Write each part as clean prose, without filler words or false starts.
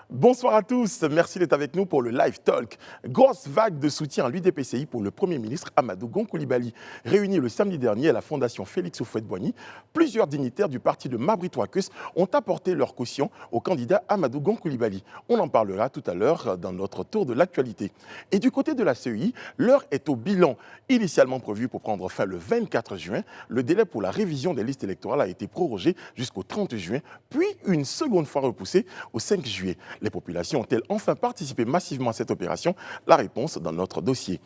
Bonsoir à tous, merci d'être avec nous pour le Live Talk. Grosse vague de soutien à l'UDPCI pour le Premier ministre Amadou Gon Coulibaly. Réunis le samedi dernier à la Fondation Félix Houphouët-Boigny, plusieurs dignitaires du parti de Mabry Touakeus ont apporté leur caution au candidat Amadou Gon Coulibaly. On en parlera tout à l'heure dans notre tour de l'actualité. Et du côté de la CEI, l'heure est au bilan. Initialement prévu pour prendre fin le 24 juin, le délai pour la révision des listes électorales a été prorogé jusqu'au 30 juin, puis une seconde fois repoussé au 5 juillet. Les populations ont-elles enfin participé massivement à cette opération? La réponse dans notre dossier.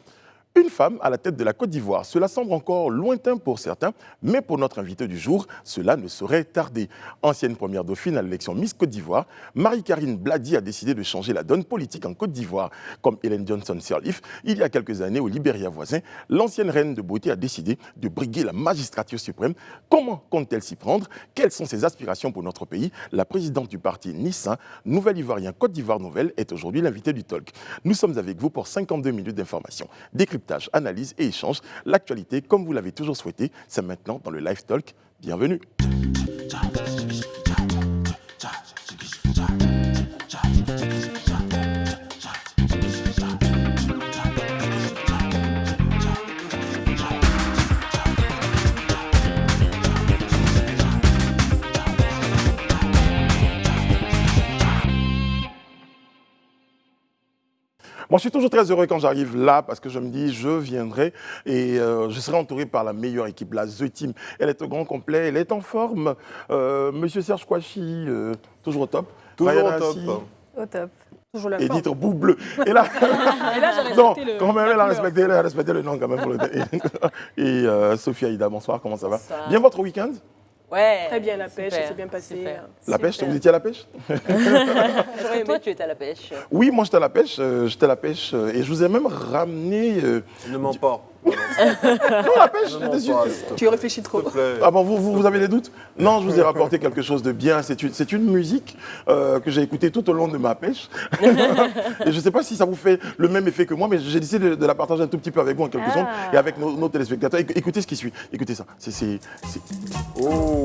Une femme à la tête de la Côte d'Ivoire, cela semble encore lointain pour certains, mais pour notre invité du jour, cela ne saurait tarder. Ancienne première dauphine à l'élection Miss Côte d'Ivoire, Marie-Karine Blady a décidé de changer la donne politique en Côte d'Ivoire. Comme Ellen Johnson Sirleaf, il y a quelques années au Libéria voisin, l'ancienne reine de beauté a décidé de briguer la magistrature suprême. Comment compte-t-elle s'y prendre? Quelles sont ses aspirations pour notre pays? La présidente du parti Nissan, Nouvel Ivoirien Côte d'Ivoire Nouvelle, est aujourd'hui l'invitée du talk. Nous sommes avec vous pour 52 minutes d'information. Analyse et échange. L'actualité, comme vous l'avez toujours souhaité, c'est maintenant dans le Live Talk. Bienvenue. Moi, je suis toujours très heureux quand j'arrive là parce que je me dis, je viendrai et je serai entouré par la meilleure équipe, la The Team. Elle est au grand complet, elle est en forme. Monsieur Serge Kouachi, toujours au top. Toujours Ryan au top. Assi, Au top. Toujours la forme. Edith Bouble. Et là, j'ai non, respecté le... quand même, elle a respecté le nom quand même. Et Sophie Aïda, bonsoir, comment ça va? Bonsoir. Bien votre week-end? Ouais. Très bien, la pêche, super, ça s'est bien passé. super. La pêche, vous étiez à la pêche? Est-ce que toi, tu étais à la pêche? Oui, moi j'étais à la pêche, et je vous ai même ramené... Ne mens pas. Non, la pêche, Ne j'étais mens sûr. pas, Tu réfléchis trop. s'il te plaît. Ah bon, vous avez des doutes? Non, je vous ai rapporté quelque chose de bien. C'est une musique que j'ai écoutée tout au long de ma pêche. Et je ne sais pas si ça vous fait le même effet que moi, mais j'ai décidé de la partager un tout petit peu avec vous en quelques secondes et avec nos téléspectateurs. Écoutez ce qui suit. Écoutez ça. Oh.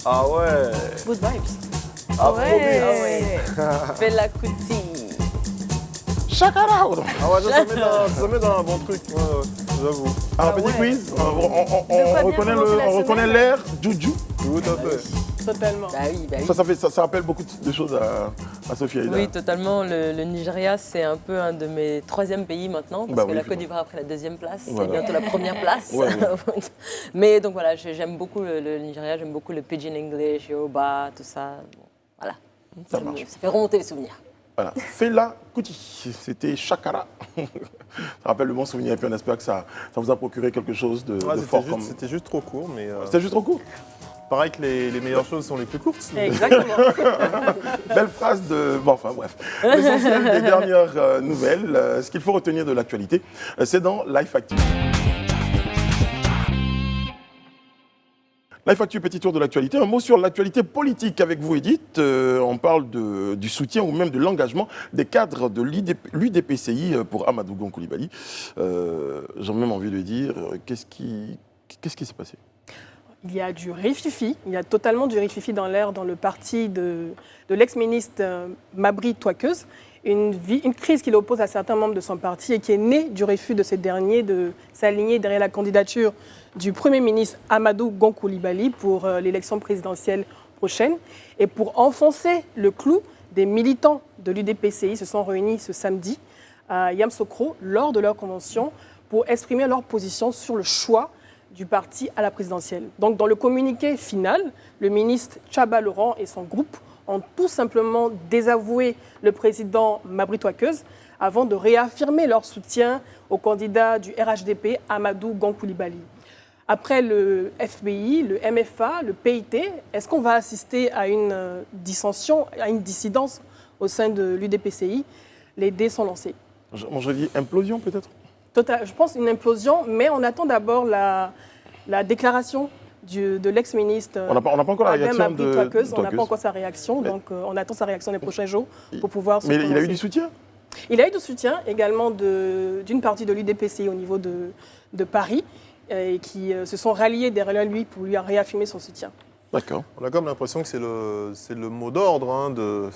Ah ouais. Good vibes. Afrobeat. Fais la coutie. Chakara! Ah ouais, ça met dans un bon truc, j'avoue. Un petit quiz. On reconnaît l'air Juju. Tout à fait. Totalement. Bah oui. Ça rappelle beaucoup de choses à Sophie Aïda. Oui, totalement. Le Nigeria, c'est un peu un de mes troisième pays maintenant, parce Bah que oui, la Côte d'Ivoire a pris la deuxième place, Voilà. c'est bientôt la première place. Ouais, Mais donc voilà, j'aime beaucoup le Nigeria, j'aime beaucoup le Pidgin English, Yoruba, tout ça. Bon, voilà. Ça me- marche. ça fait remonter les souvenirs. Voilà, Fela Kuti, c'était Chakara. Ça rappelle le bon souvenir et puis on espère que ça vous a procuré quelque chose de Ouais, fort. c'était juste trop court, mais C'était juste trop court. pareil que les meilleures choses sont les plus courtes. Exactement. Belle phrase de... Bon, enfin bref. L'essentiel des dernières nouvelles, ce qu'il faut retenir de l'actualité, c'est dans Life Actu. Life Actu, petit tour de l'actualité. Un mot sur l'actualité politique avec vous, Edith. On parle du soutien ou même de l'engagement des cadres de l'UDPCI pour Amadou Gon Coulibaly. J'ai même envie de dire, qu'est-ce qui s'est passé? Il y a du rififi, il y a totalement du rififi dans l'air dans le parti de l'ex-ministre Mabry Touakeus. Une crise qui l'oppose à certains membres de son parti et qui est née du refus de ces derniers de s'aligner derrière la candidature du Premier ministre Amadou Gon Coulibaly pour l'élection présidentielle prochaine. Et pour enfoncer le clou, des militants de l'UDPCI se sont réunis ce samedi à Yamoussoukro lors de leur convention pour exprimer leur position sur le choix du parti à la présidentielle. Donc dans le communiqué final, le ministre Tchaba Laurent et son groupe ont tout simplement désavoué le président Mabry Touakeus avant de réaffirmer leur soutien au candidat du RHDP, Amadou Gon Coulibaly. Après le FBI, le MFA, le PIT, est-ce qu'on va assister à une dissension, à une dissidence au sein de l'UDPCI? Les dés sont lancés. Je dis implosion peut-être? Je pense une implosion, mais on attend d'abord la déclaration de l'ex-ministre. On n'a pas encore la réaction de Touakeus. On n'a Touakeus. pas encore sa réaction, donc on attend sa réaction les prochains jours pour pouvoir se Mais il a eu prononcer. du soutien? Il a eu du soutien également d'une partie de l'UDPCI au niveau de Paris, et qui se sont ralliés derrière lui pour lui réaffirmer son soutien. D'accord. On a comme l'impression que c'est le mot d'ordre hein, de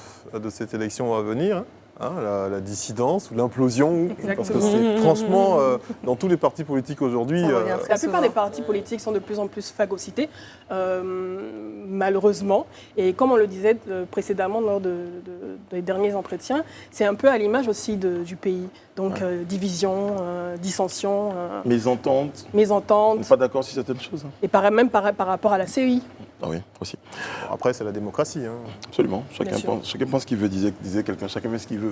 cette élection à venir. Hein, la dissidence ou l'implosion, parce que c'est franchement, dans tous les partis politiques aujourd'hui... La plupart des partis politiques sont de plus en plus phagocytés, malheureusement. Et comme on le disait précédemment lors des derniers entretiens, c'est un peu à l'image aussi du pays. Donc division, dissension, Mésentente. mésentente. Pas d'accord sur certaines choses. Hein. Et même par rapport à la CEI. Ah oui, aussi. Après, c'est la démocratie. Hein. Absolument. Chacun pense ce qu'il veut, disait quelqu'un. Chacun fait ce qu'il veut.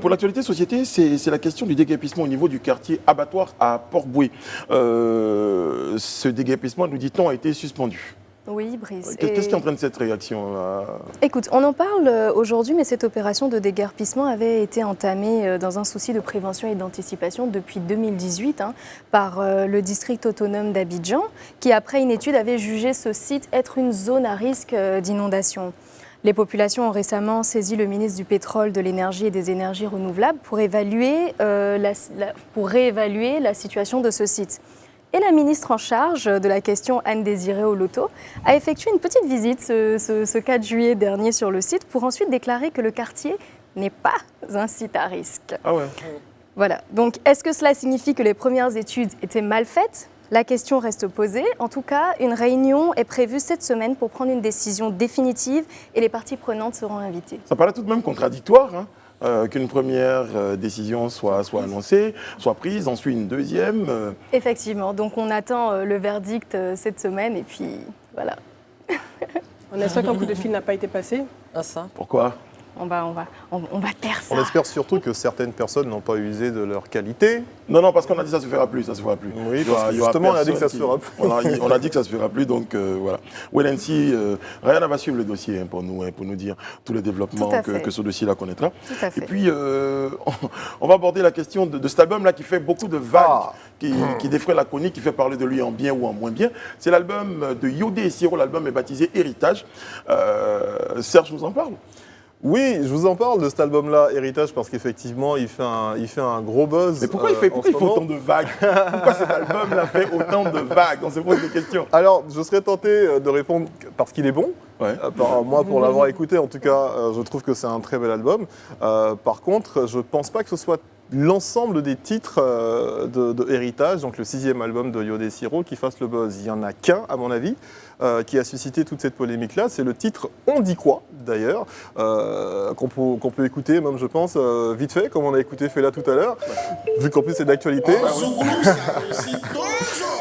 Pour l'actualité société, c'est la question du déguerpissement au niveau du quartier abattoir à Port-Bouët. Ce déguerpissement, nous dit-on, a été suspendu. Oui, Brice. Qu'est-ce qui entraîne cette réaction Écoute, on en parle aujourd'hui, mais cette opération de déguerpissement avait été entamée dans un souci de prévention et d'anticipation depuis 2018 par le district autonome d'Abidjan, qui après une étude avait jugé ce site être une zone à risque d'inondation. Les populations ont récemment saisi le ministre du Pétrole, de l'Énergie et des Énergies renouvelables pour réévaluer la situation de ce site. Et la ministre en charge de la question, Anne-Désirée Oloto, a effectué une petite visite ce 4 juillet dernier sur le site pour ensuite déclarer que le quartier n'est pas un site à risque. Ah ouais. Voilà. Donc, est-ce que cela signifie que les premières études étaient mal faites ? La question reste posée. En tout cas, une réunion est prévue cette semaine pour prendre une décision définitive et les parties prenantes seront invitées. Ça paraît tout de même contradictoire, hein, qu'une première décision soit annoncée, soit prise, ensuite une deuxième. Effectivement. Donc, on attend le verdict cette semaine et puis voilà. On espère qu'un coup de fil n'a pas été passé. Ah ça. Pourquoi ? On va taire ça. On espère surtout que certaines personnes n'ont pas usé de leur qualité. Non, parce qu'on a dit que ça ne se fera plus, ça se fera plus. Oui, parce que justement, on a dit que ça se fera plus. On a dit que ça ne se fera plus, donc voilà. Welensi, Ryan va suivre le dossier pour nous dire tous les développements que ce dossier-là connaîtra. Tout à fait. Et puis, on va aborder la question de cet album-là qui fait beaucoup de vagues, qui défraie la chronique, qui fait parler de lui en bien ou en moins bien. C'est l'album de Yodé et Siro, l'album est baptisé Héritage. Serge nous en parle. Oui, je vous en parle de cet album-là, Héritage, parce qu'effectivement, il fait un gros buzz. Mais pourquoi il fait autant de vagues? Pourquoi cet album-là fait autant de vagues? On se pose des questions. Alors, je serais tenté de répondre parce qu'il est bon. Ouais. Moi, pour l'avoir écouté, en tout cas, je trouve que c'est un très bel album. Par contre, je ne pense pas que ce soit l'ensemble des titres de Héritage, donc le 6e album de Yodé Siro, qui fasse le buzz. Il n'y en a qu'un, à mon avis, qui a suscité toute cette polémique-là. C'est le titre On dit quoi, d'ailleurs, qu'on peut écouter, même je pense, vite fait, comme on a écouté Fela tout à l'heure, vu qu'en plus c'est d'actualité.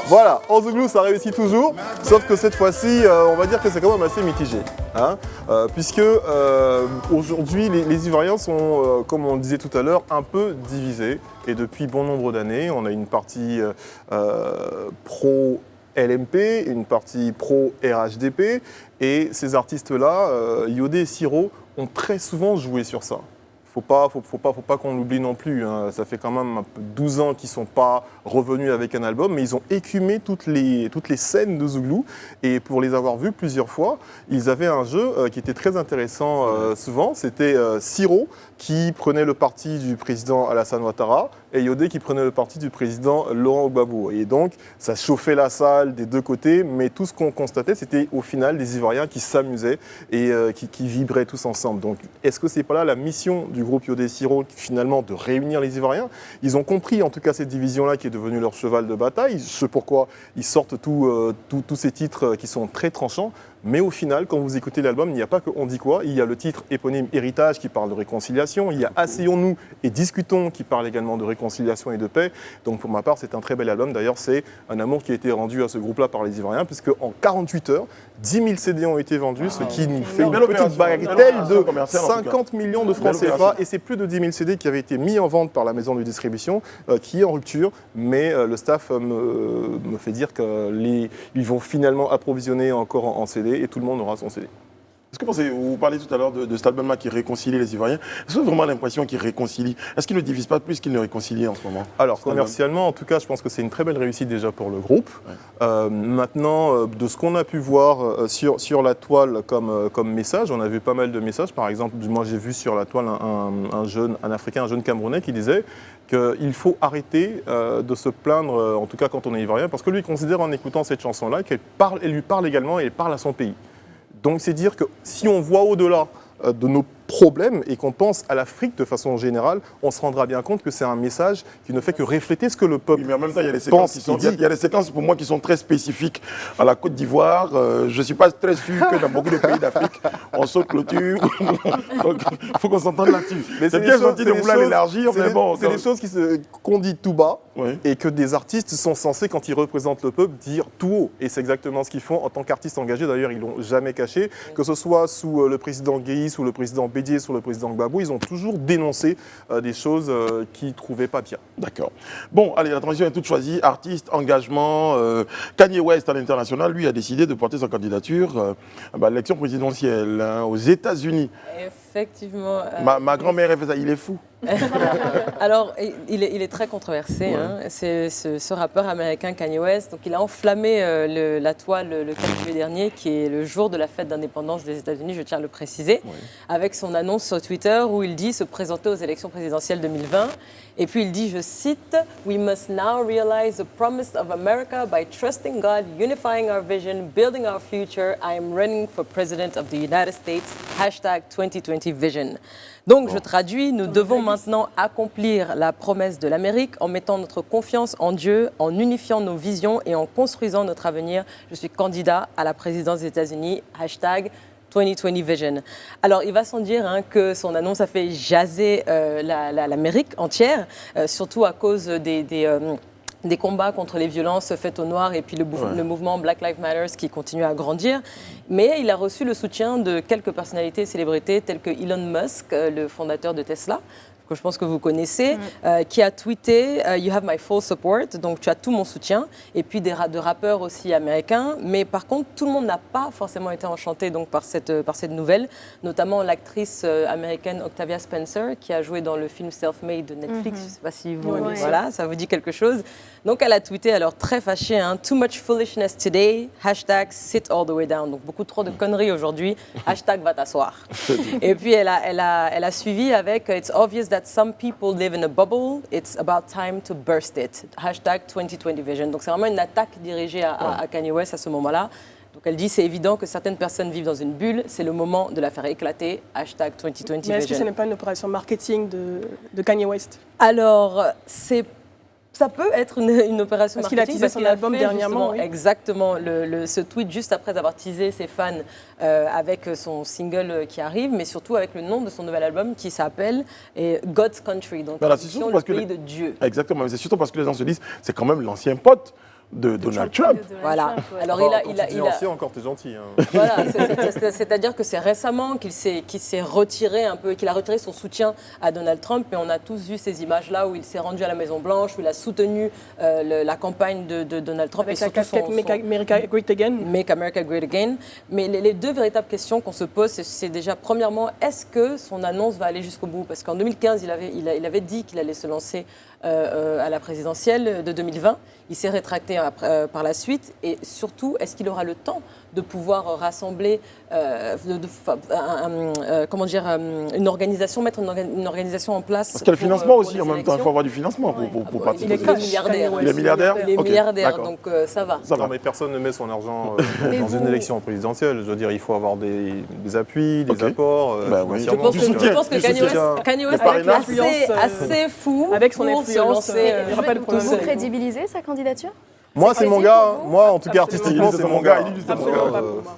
Voilà, en Zouglou, ça réussit toujours, sauf que cette fois-ci, on va dire que c'est quand même assez mitigé. Hein, puisque aujourd'hui, les Ivoiriens sont, comme on le disait tout à l'heure, un peu divisés. Et depuis bon nombre d'années, on a une partie pro-LMP, une partie pro-RHDP. Et ces artistes-là, Yodé et Siro, ont très souvent joué sur ça. Faut pas qu'on l'oublie non plus. Hein. Ça fait quand même un peu 12 ans qu'ils ne sont pas revenus avec un album, mais ils ont écumé toutes les scènes de Zouglou. Et pour les avoir vus plusieurs fois, ils avaient un jeu qui était très intéressant souvent. C'était Siro qui prenait le parti du président Alassane Ouattara et Yodé qui prenait le parti du président Laurent Gbagbo. Et donc, ça chauffait la salle des deux côtés, mais tout ce qu'on constatait, c'était au final des Ivoiriens qui s'amusaient et qui vibraient tous ensemble. Donc, est-ce que c'est pas là la mission du groupe Yodé Siro, finalement, de réunir les Ivoiriens? Ils ont compris, en tout cas, cette division-là qui est devenue leur cheval de bataille. C'est pourquoi ils sortent tous ces titres qui sont très tranchants. Mais au final, quand vous écoutez l'album, il n'y a pas que On dit quoi. Il y a le titre éponyme Héritage qui parle de réconciliation. Il y a Asseyons-nous et discutons qui parle également de réconciliation et de paix. Donc pour ma part, c'est un très bel album. D'ailleurs, c'est un amour qui a été rendu à ce groupe-là par les Ivoiriens, puisque en 48 heures, 10 000 CD ont été vendus, ce qui nous fait une petite bagatelle de 50 millions de francs CFA. Et c'est plus de 10 000 CD qui avaient été mis en vente par la maison de distribution, qui est en rupture. Mais le staff me fait dire qu'ils vont finalement approvisionner encore en CD et tout le monde aura son CD. Est-ce que vous parlez tout à l'heure de cet album-là qui réconcilie les Ivoiriens? Est-ce que vous avez vraiment l'impression qu'il réconcilie? Est-ce qu'il ne divise pas plus qu'il ne réconcilie en ce moment? Alors, commercialement, en tout cas, je pense que c'est une très belle réussite déjà pour le groupe. Ouais. Maintenant, de ce qu'on a pu voir sur la toile comme message, on a vu pas mal de messages. Par exemple, moi, j'ai vu sur la toile un Africain, un jeune Camerounais qui disait qu'il faut arrêter de se plaindre, en tout cas quand on est Ivoirien, parce que lui, il considère en écoutant cette chanson-là qu'elle lui parle également et elle parle à son pays. Donc c'est dire que si on voit au-delà de nos problèmes et qu'on pense à l'Afrique de façon générale, on se rendra bien compte que c'est un message qui ne fait que refléter ce que le peuple mais en même temps, il y a des séquences il y a des séquences pour moi qui sont très spécifiques à la Côte d'Ivoire. Je ne suis pas très sûr que dans beaucoup de pays d'Afrique, on saute clôture. Donc, il faut qu'on s'entende là-dessus. C'est bien gentil de vouloir l'élargir, mais bon. C'est des choses qu'on dit tout bas et que des artistes sont censés, quand ils représentent le peuple, dire tout haut. Et c'est exactement ce qu'ils font en tant qu'artistes engagés. D'ailleurs, ils ne l'ont jamais caché. Que ce soit sous le président Guèye, sous le président Bédié, sous le président Gbagbo, ils ont toujours dénoncé des choses qu'ils ne trouvaient pas bien. D'accord. Bon, allez, la transition est toute choisie. Artiste, engagement. Kanye West à l'international, lui, a décidé de porter sa candidature à l'élection présidentielle aux États-Unis. Effectivement. Ma grand-mère, elle fait ça. Il est fou. Alors, il est très controversé. Hein. C'est ce rappeur américain Kanye West. Donc, il a enflammé la toile le 4 juillet dernier, qui est le jour de la fête d'indépendance des États-Unis, je tiens à le préciser, avec son annonce sur Twitter où il dit se présenter aux élections présidentielles 2020. Et puis il dit, je cite, « We must now realize the promise of America by trusting God, unifying our vision, building our future. I am running for president of the United States. Hashtag 2020 Vision. » Donc, je traduis, nous devons maintenant accomplir la promesse de l'Amérique en mettant notre confiance en Dieu, en unifiant nos visions et en construisant notre avenir. Je suis candidat à la présidence des États-Unis. Hashtag 2020 Vision. Alors, il va sans dire que son annonce a fait jaser l'Amérique entière, surtout à cause des combats contre les violences faites aux Noirs et puis le mouvement Black Lives Matter qui continue à grandir. Mais il a reçu le soutien de quelques personnalités et célébrités telles que Elon Musk, le fondateur de Tesla, que je pense que vous connaissez, qui a tweeté « You have my full support », donc tu as tout mon soutien, et puis de rappeurs aussi américains. Mais par contre, tout le monde n'a pas forcément été enchanté donc, par cette nouvelle, notamment l'actrice américaine Octavia Spencer, qui a joué dans le film Self-Made de Netflix. Je ne sais pas si vous... Voilà, ça vous dit quelque chose. Donc elle a tweeté, alors très fâchée, « Too much foolishness today, hashtag sit all the way down ». Donc beaucoup trop de conneries aujourd'hui, hashtag va t'asseoir. Et puis elle a suivi avec « It's obvious that some people live in a bubble, it's about time to burst it. Hashtag 2020 Vision. » Donc c'est vraiment une attaque dirigée à Kanye West à ce moment-là. Donc elle dit c'est évident que certaines personnes vivent dans une bulle, c'est le moment de la faire éclater. Hashtag 2020 Vision. Mais est-ce que ce n'est pas une opération marketing de Kanye West? Alors ça peut être une opération parce marketing. Qu'il a teasé son album dernièrement. Exactement, ce tweet juste après avoir teasé ses fans avec son single qui arrive, mais surtout avec le nom de son nouvel album qui s'appelle God's Country, donc le pays de Dieu. Exactement, mais c'est surtout parce que les gens se disent c'est quand même l'ancien pote de Donald Trump. Voilà. Alors il a encore t'es gentil. Hein. Voilà, c'est-à-dire que c'est récemment qu'il s'est retiré un peu, qu'il a retiré son soutien à Donald Trump, mais on a tous vu ces images-là où il s'est rendu à la Maison Blanche, où il a soutenu la campagne de Donald Trump. Avec la casquette Make America Great Again. Make America Great Again. Mais les deux véritables questions qu'on se pose, c'est déjà premièrement, est-ce que son annonce va aller jusqu'au bout? Parce qu'en 2015, il avait dit qu'il allait se lancer à la présidentielle de 2020. Il s'est rétracté par la suite. Et surtout, est-ce qu'il aura le temps de pouvoir rassembler, une organisation, mettre une organisation en place? Parce qu'il y a le financement aussi, en même temps, il faut avoir du financement pour participer. Il est milliardaire. Il est milliardaire. Il est milliardaire, donc ça va. Non, mais personne ne met son argent dans une élection présidentielle. Je veux dire, il faut avoir des appuis, des apports. Je pense que Kanye West est assez fou avec son influence. Vous crédibilisez sa candidature? Moi, c'est mon gars. Moi, en tout cas, artistiquement, c'est mon gars.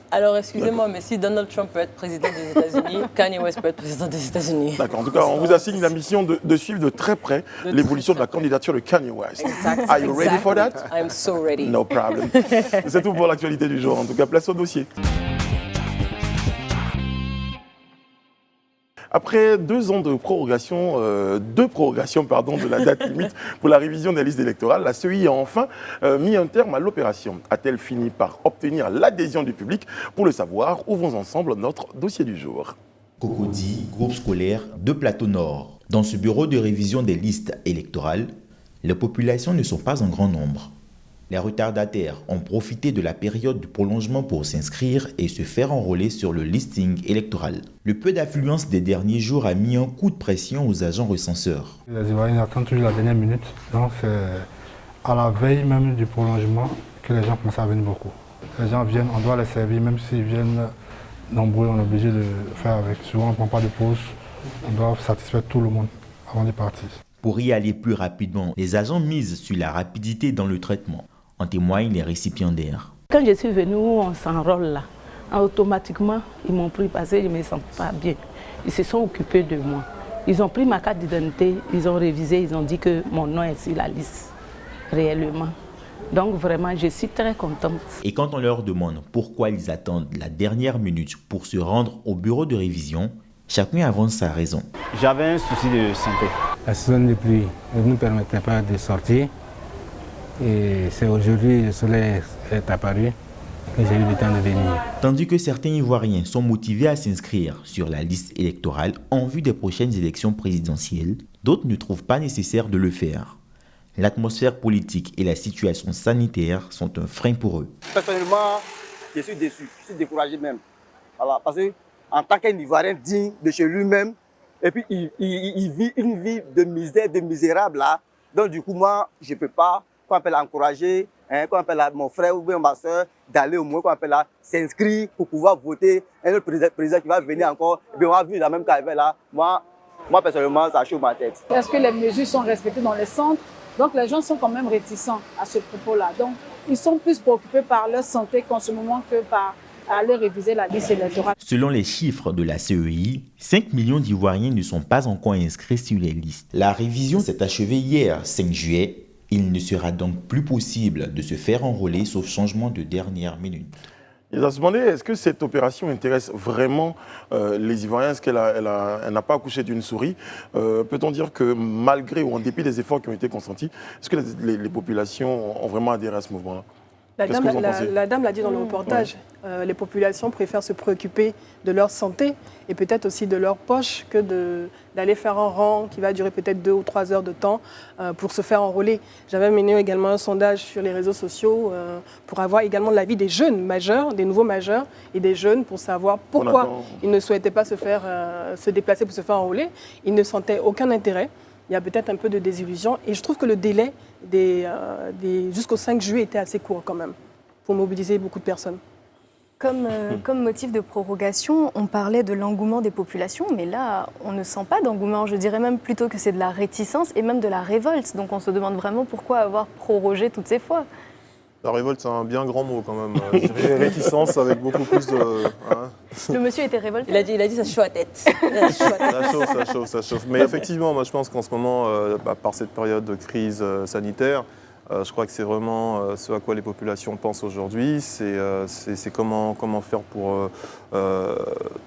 Alors, excusez-moi, mais si Donald Trump peut être président des États-Unis, Kanye West peut être président des États-Unis. D'accord. En tout cas, on vous assigne la mission de suivre de très près l'évolution de la candidature de Kanye West. Are you ready for that? I'm so ready. No problem. C'est tout pour l'actualité du jour. En tout cas, place au dossier. Après 2 ans de prorogation, de la date limite pour la révision des listes électorales, la CEI a enfin mis un terme à l'opération. A-t-elle fini par obtenir l'adhésion du public? Pour le savoir, ouvrons ensemble notre dossier du jour. Cocody, groupe scolaire de Plateau Nord. Dans ce bureau de révision des listes électorales, les populations ne sont pas en grand nombre. Les retardataires ont profité de la période de prolongement pour s'inscrire et se faire enrôler sur le listing électoral. Le peu d'affluence des derniers jours a mis un coup de pression aux agents recenseurs. Les Ivoiriens attendent toujours la dernière minute, donc c'est à la veille même du prolongement que les gens commencent à venir beaucoup. Les gens viennent, on doit les servir, même s'ils viennent nombreux, on est obligé de faire avec. Souvent on ne prend pas de pause, on doit satisfaire tout le monde avant de partir. Pour y aller plus rapidement, les agents misent sur la rapidité dans le traitement. En témoignent les récipiendaires. Quand je suis venue, on s'enrôle là. Automatiquement, ils m'ont pris parce que je ne me sens pas bien. Ils se sont occupés de moi. Ils ont pris ma carte d'identité, ils ont révisé, ils ont dit que mon nom est sur la liste, réellement. Donc vraiment, je suis très contente. Et quand on leur demande pourquoi ils attendent la dernière minute pour se rendre au bureau de révision, chacun avance sa raison. J'avais un souci de santé. La saison des pluies ne nous permettait pas de sortir. Et c'est aujourd'hui, le soleil est apparu et j'ai eu le temps de venir. Tandis que certains Ivoiriens sont motivés à s'inscrire sur la liste électorale en vue des prochaines élections présidentielles, d'autres ne trouvent pas nécessaire de le faire. L'atmosphère politique et la situation sanitaire sont un frein pour eux. Personnellement, je suis déçu, je suis découragé même. Voilà, parce qu'en tant qu'un Ivoirien digne de chez lui-même, et puis il vit une vie de misère, de misérable là. Donc du coup, moi, je ne peux pas qu'on appelle encourager, qu'on appelle mon frère ou bien ma soeur d'aller au moins qu'on appelle s'inscrire pour pouvoir voter un autre président qui va venir encore. Et bien on va vivre la même carrière là. Moi personnellement, ça chauffe ma tête. Est-ce que les mesures sont respectées dans les centres? Donc les gens sont quand même réticents à ce propos-là. Donc ils sont plus préoccupés par leur santé qu'en ce moment que par aller réviser la liste électorale. Selon les chiffres de la CEI, 5 millions d'Ivoiriens ne sont pas encore inscrits sur les listes. La révision s'est achevée hier, 5 juillet. Il ne sera donc plus possible de se faire enrôler sauf changement de dernière minute. Il va se demander, est-ce que cette opération intéresse vraiment les Ivoiriens? Est-ce qu'elle n'a pas accouché d'une souris? Peut-on dire que malgré ou en dépit des efforts qui ont été consentis, est-ce que les populations ont vraiment adhéré à ce mouvement-là? La dame l'a dit dans le reportage, les populations préfèrent se préoccuper de leur santé et peut-être aussi de leur poche que d'aller faire un rang qui va durer peut-être 2 ou 3 heures de temps pour se faire enrôler. J'avais mené également un sondage sur les réseaux sociaux pour avoir également l'avis des jeunes majeurs, des nouveaux majeurs et des jeunes pour savoir pourquoi ils ne souhaitaient pas se déplacer pour se faire enrôler. Ils ne sentaient aucun intérêt. Il y a peut-être un peu de désillusion. Et je trouve que le délai jusqu'au 5 juillet était assez court quand même, pour mobiliser beaucoup de personnes. Comme motif de prorogation, on parlait de l'engouement des populations, mais là, on ne sent pas d'engouement. Je dirais même plutôt que c'est de la réticence et même de la révolte. Donc on se demande vraiment pourquoi avoir prorogé toutes ces fois. La révolte, c'est un bien grand mot quand même. Je dirais réticence avec beaucoup plus de... Le monsieur était révolté. Il a dit ça chaud à tête. Ça chauffe. Mais effectivement, moi je pense qu'en ce moment, par cette période de crise sanitaire, je crois que c'est vraiment ce à quoi les populations pensent aujourd'hui. C'est comment faire pour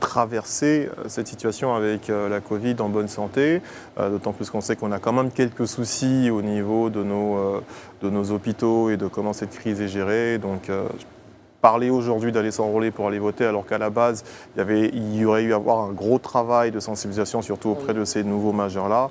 traverser cette situation avec la Covid en bonne santé. D'autant plus qu'on sait qu'on a quand même quelques soucis au niveau de nos hôpitaux et de comment cette crise est gérée. Donc, parler aujourd'hui d'aller s'enrôler pour aller voter, alors qu'à la base, il y aurait eu à avoir un gros travail de sensibilisation, surtout auprès de ces nouveaux majeurs-là.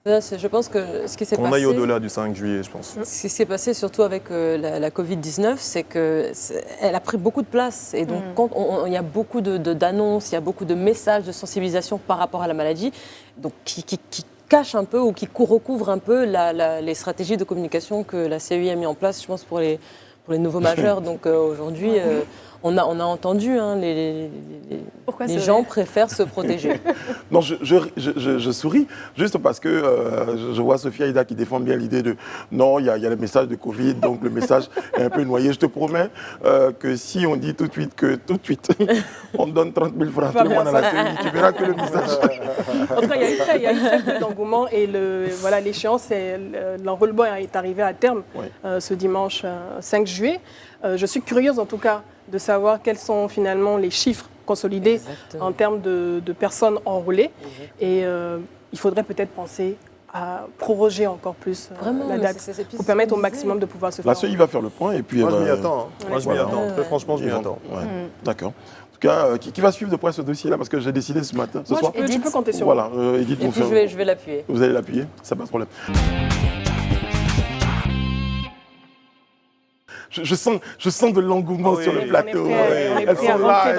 Je pense que ce qui s'est passé... On aille au-delà du 5 juillet, je pense. Ce qui s'est passé surtout avec la Covid-19, c'est qu'elle a pris beaucoup de place. Et donc, quand il y a beaucoup d'annonces, il y a beaucoup de messages de sensibilisation par rapport à la maladie, donc qui cachent un peu ou qui recouvrent un peu les stratégies de communication que la CEI a mis en place, je pense, pour les nouveaux majeurs. Donc aujourd'hui, on a entendu, les gens préfèrent se protéger. Non, je souris juste parce que je vois Sophia Ida qui défend bien l'idée de non, il y a le message de Covid, donc le message est un peu noyé. Je te promets que si on dit tout de suite, on donne 30 000 francs à tout le monde à la CEI, tu verras que le message... En tout cas, il y a une très d'engouement et l'échéance, l'enrôlement est arrivé à terme ce dimanche 5 juillet. Je suis curieuse en tout cas de savoir quels sont finalement les chiffres consolidé Exactement. en termes de personnes enrôlées. Et il faudrait peut-être penser à proroger encore plus Vraiment, la mais date c'est pour permettre au ce qu'on disait. maximum de pouvoir se Là, faire. il va faire le point et puis... Moi, je m'y attends. Hein. Moi, je m'y Voilà. attends. Très franchement, je m'y attends. Ouais. D'accord. En tout cas, qui va suivre de près ce dossier-là? Parce que j'ai décidé ce matin, ce Moi, soir. tu peux compter sur moi. Voilà, Edith, Et puis je vais l'appuyer. vous allez l'appuyer, ça pas de problème. Je sens de l'engouement Oui, sur le on est plateau. prêt, on est Elles prêt à sont là, rentrer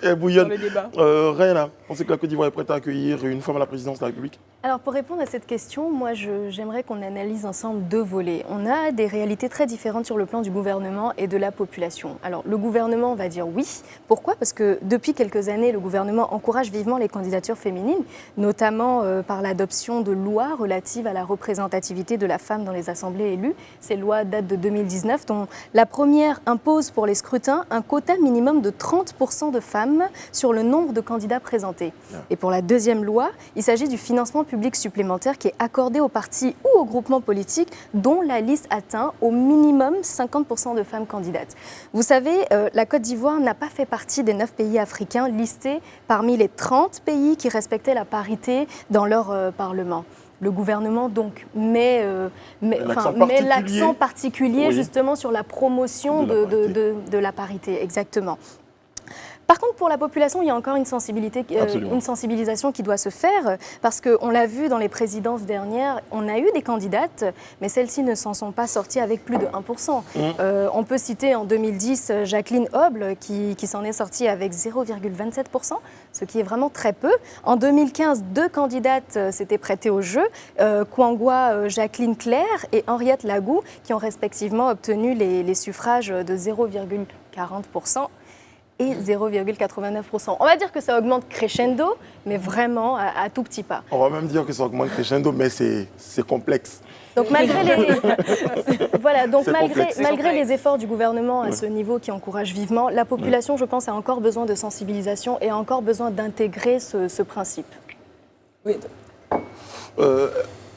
elles dans bouillonnent. le débat. Réna, pensez que la Côte d'Ivoire est prête à accueillir une femme à la présidence de la République? Alors pour répondre à cette question, moi j'aimerais qu'on analyse ensemble deux volets. On a des réalités très différentes sur le plan du gouvernement et de la population. Alors le gouvernement va dire oui. Pourquoi? Parce que depuis quelques années, le gouvernement encourage vivement les candidatures féminines, notamment par l'adoption de lois relatives à la représentativité de la femme dans les assemblées élues. Ces lois datent de 2019, dont la première impose pour les scrutins un quota minimum de 30% de femmes sur le nombre de candidats présentés. Et pour la deuxième loi, il s'agit du financement public supplémentaire qui est accordé aux partis ou aux groupements politiques dont la liste atteint au minimum 50% de femmes candidates. Vous savez, la Côte d'Ivoire n'a pas fait partie des 9 pays africains listés parmi les 30 pays qui respectaient la parité dans leur Parlement. Le gouvernement donc met l'accent particulier Oui. justement sur la promotion de la parité, exactement. Par contre, pour la population, il y a encore une sensibilisation qui doit se faire parce qu'on l'a vu dans les présidences dernières, on a eu des candidates, mais celles-ci ne s'en sont pas sorties avec plus de 1%. On peut citer en 2010 Jacqueline Hoble qui s'en est sortie avec 0,27%, ce qui est vraiment très peu. En 2015, 2 candidates s'étaient prêtées au jeu, Kwangwa Jacqueline Claire et Henriette Lagou, qui ont respectivement obtenu les suffrages de 0,40%. Et 0,89%. On va dire que ça augmente crescendo, mais vraiment à tout petit pas. On va même dire que ça augmente crescendo, mais c'est complexe. Donc malgré complexe. les efforts du gouvernement à ce niveau qui encourage vivement, la population, je pense, a encore besoin de sensibilisation et a encore besoin d'intégrer ce principe. Oui.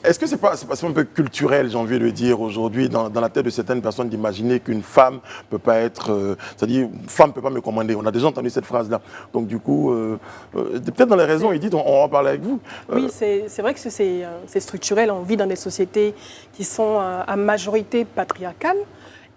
Est-ce que c'est pas un peu culturel, j'ai envie de dire, aujourd'hui, dans la tête de certaines personnes, d'imaginer qu'une femme peut pas être... c'est-à-dire, une femme peut pas me commander. On a déjà entendu cette phrase-là. Donc, du coup, peut-être dans les raisons, Edith, on va en parler avec vous. Oui, c'est vrai que c'est structurel. On vit dans des sociétés qui sont à majorité patriarcale